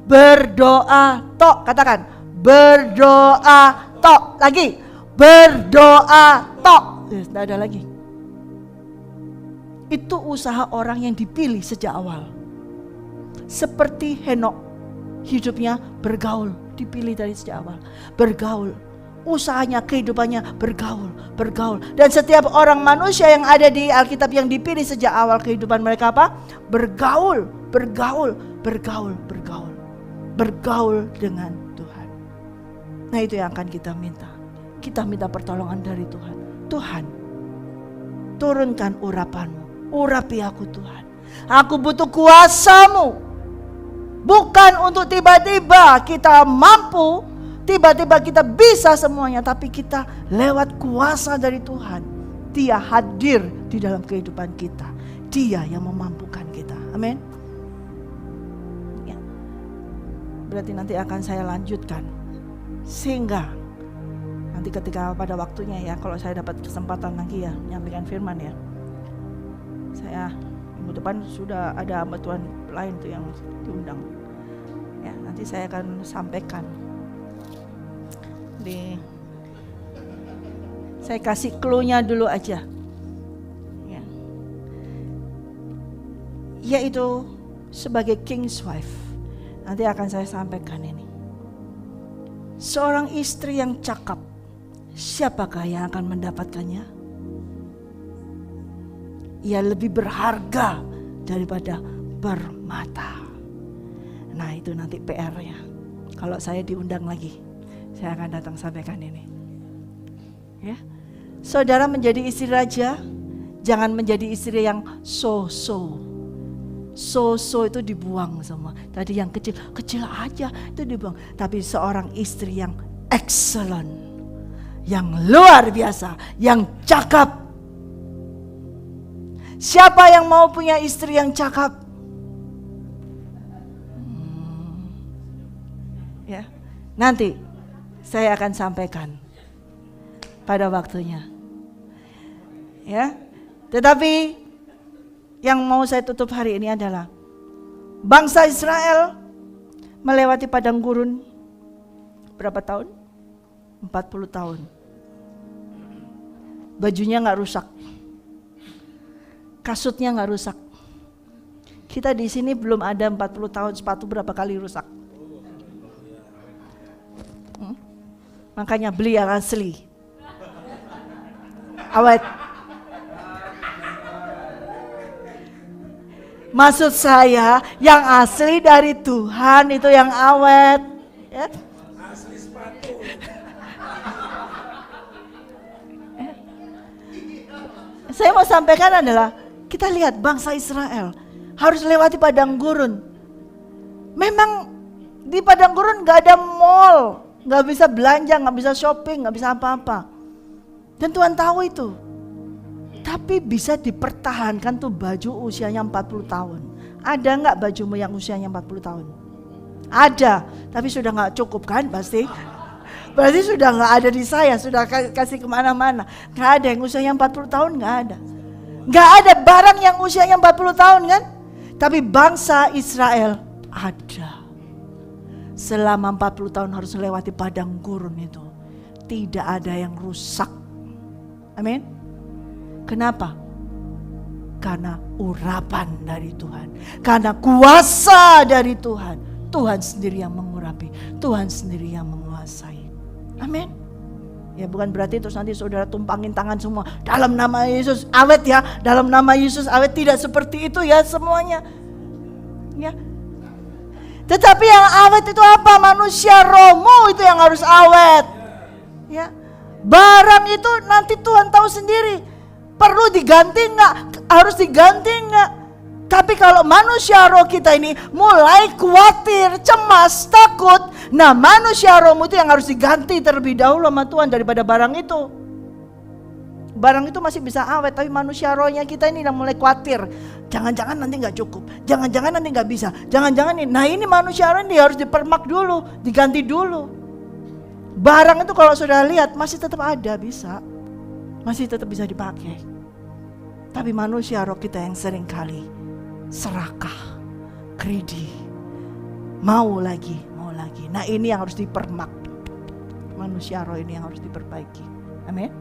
Berdoa tok. Katakan, berdoa tok. Lagi, berdoa tok. Tidak ada lagi. Itu usaha orang yang dipilih sejak awal. Seperti Henok, hidupnya bergaul, dipilih dari sejak awal. Bergaul, usahanya, kehidupannya bergaul. Dan setiap orang manusia yang ada di Alkitab yang dipilih sejak awal kehidupan mereka apa? Bergaul dengan Tuhan. Nah, itu yang akan kita minta. Kita minta pertolongan dari Tuhan. Tuhan, turunkan urapanmu. Urapi aku Tuhan. Aku butuh kuasa-Mu. Bukan untuk tiba-tiba kita mampu, tiba-tiba kita bisa semuanya, tapi kita lewat kuasa dari Tuhan. Dia hadir di dalam kehidupan kita. Dia yang memampukan kita. Amin. Ya. Berarti nanti akan saya lanjutkan. Sehingga nanti ketika pada waktunya ya, kalau saya dapat kesempatan lagi ya menyampaikan firman ya. Saya minggu depan sudah ada hamba Tuhan lain tuh yang diundang. Ya, nanti saya akan sampaikan. Saya kasih clue-nya dulu aja. Ya. Yaitu sebagai king's wife. Nanti akan saya sampaikan ini. Seorang istri yang cakap, siapakah yang akan mendapatkannya? Ia lebih berharga daripada permata. Nah, itu nanti PR-nya. Kalau saya diundang lagi, saya akan datang sampaikan ini. Ya. Saudara menjadi istri raja, jangan menjadi istri yang so-so. So-so itu dibuang semua. Tadi yang kecil aja itu dibuang. Tapi seorang istri yang excellent, yang luar biasa, yang cakap. Siapa yang mau punya istri yang cakap? Ya, nanti saya akan sampaikan pada waktunya. Ya, tetapi yang mau saya tutup hari ini adalah Bangsa Israel melewati padang gurun berapa tahun? 40 tahun. Bajunya gak rusak, kasutnya gak rusak. Kita di sini belum ada 40 tahun sepatu berapa kali rusak. Makanya beli yang asli, awet. Maksud saya yang asli dari Tuhan itu yang awet, ya? Asli sepatu. Saya mau sampaikan adalah kita lihat bangsa Israel harus lewati padang gurun. Memang di padang gurun gak ada mall, gak bisa belanja, gak bisa shopping, gak bisa apa-apa. Dan Tuhan tahu itu. Tapi bisa dipertahankan tuh baju usianya 40 tahun. Ada gak bajumu yang usianya 40 tahun? Ada, tapi sudah gak cukup kan pasti. Berarti sudah gak ada di saya, sudah kasih kemana-mana. Gak ada yang usianya 40 tahun, gak ada. Gak ada barang yang usianya 40 tahun kan? Tapi bangsa Israel ada. Selama 40 tahun harus melewati padang gurun itu. Tidak ada yang rusak. Amin. Kenapa? Karena urapan dari Tuhan. Karena kuasa dari Tuhan. Tuhan sendiri yang mengurapi. Tuhan sendiri yang menguasai. Amin. Ya bukan berarti terus nanti saudara tumpangin tangan semua. Dalam nama Yesus awet ya. Dalam nama Yesus awet. Tidak seperti itu ya semuanya. Ya. Tetapi yang awet itu apa? Manusia rohmu itu yang harus awet. Ya. Barang itu nanti Tuhan tahu sendiri. Perlu diganti enggak? Harus diganti enggak? Tapi kalau manusia roh kita ini mulai khawatir, cemas, takut. Nah manusia rohmu itu yang harus diganti terlebih dahulu sama Tuhan daripada barang itu. Barang itu masih bisa awet, tapi manusia rohnya kita ini yang mulai khawatir. Jangan-jangan nanti gak cukup, jangan-jangan nanti gak bisa, jangan-jangan ini. Nah ini manusia roh ini harus dipermak dulu, diganti dulu. Barang itu kalau sudah lihat masih tetap ada, bisa. Masih tetap bisa dipakai. Tapi manusia roh kita yang sering kali serakah, greedy, mau lagi. Nah ini yang harus dipermak. Manusia roh ini yang harus diperbaiki. Amin.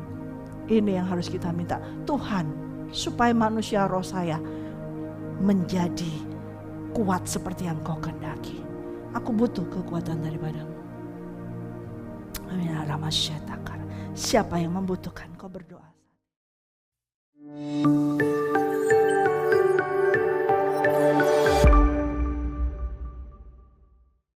Ini yang harus kita minta Tuhan, supaya manusia roh saya menjadi kuat seperti yang kau kehendaki. Aku butuh kekuatan daripadamu. Amin. Siapa yang membutuhkan, kau berdoa.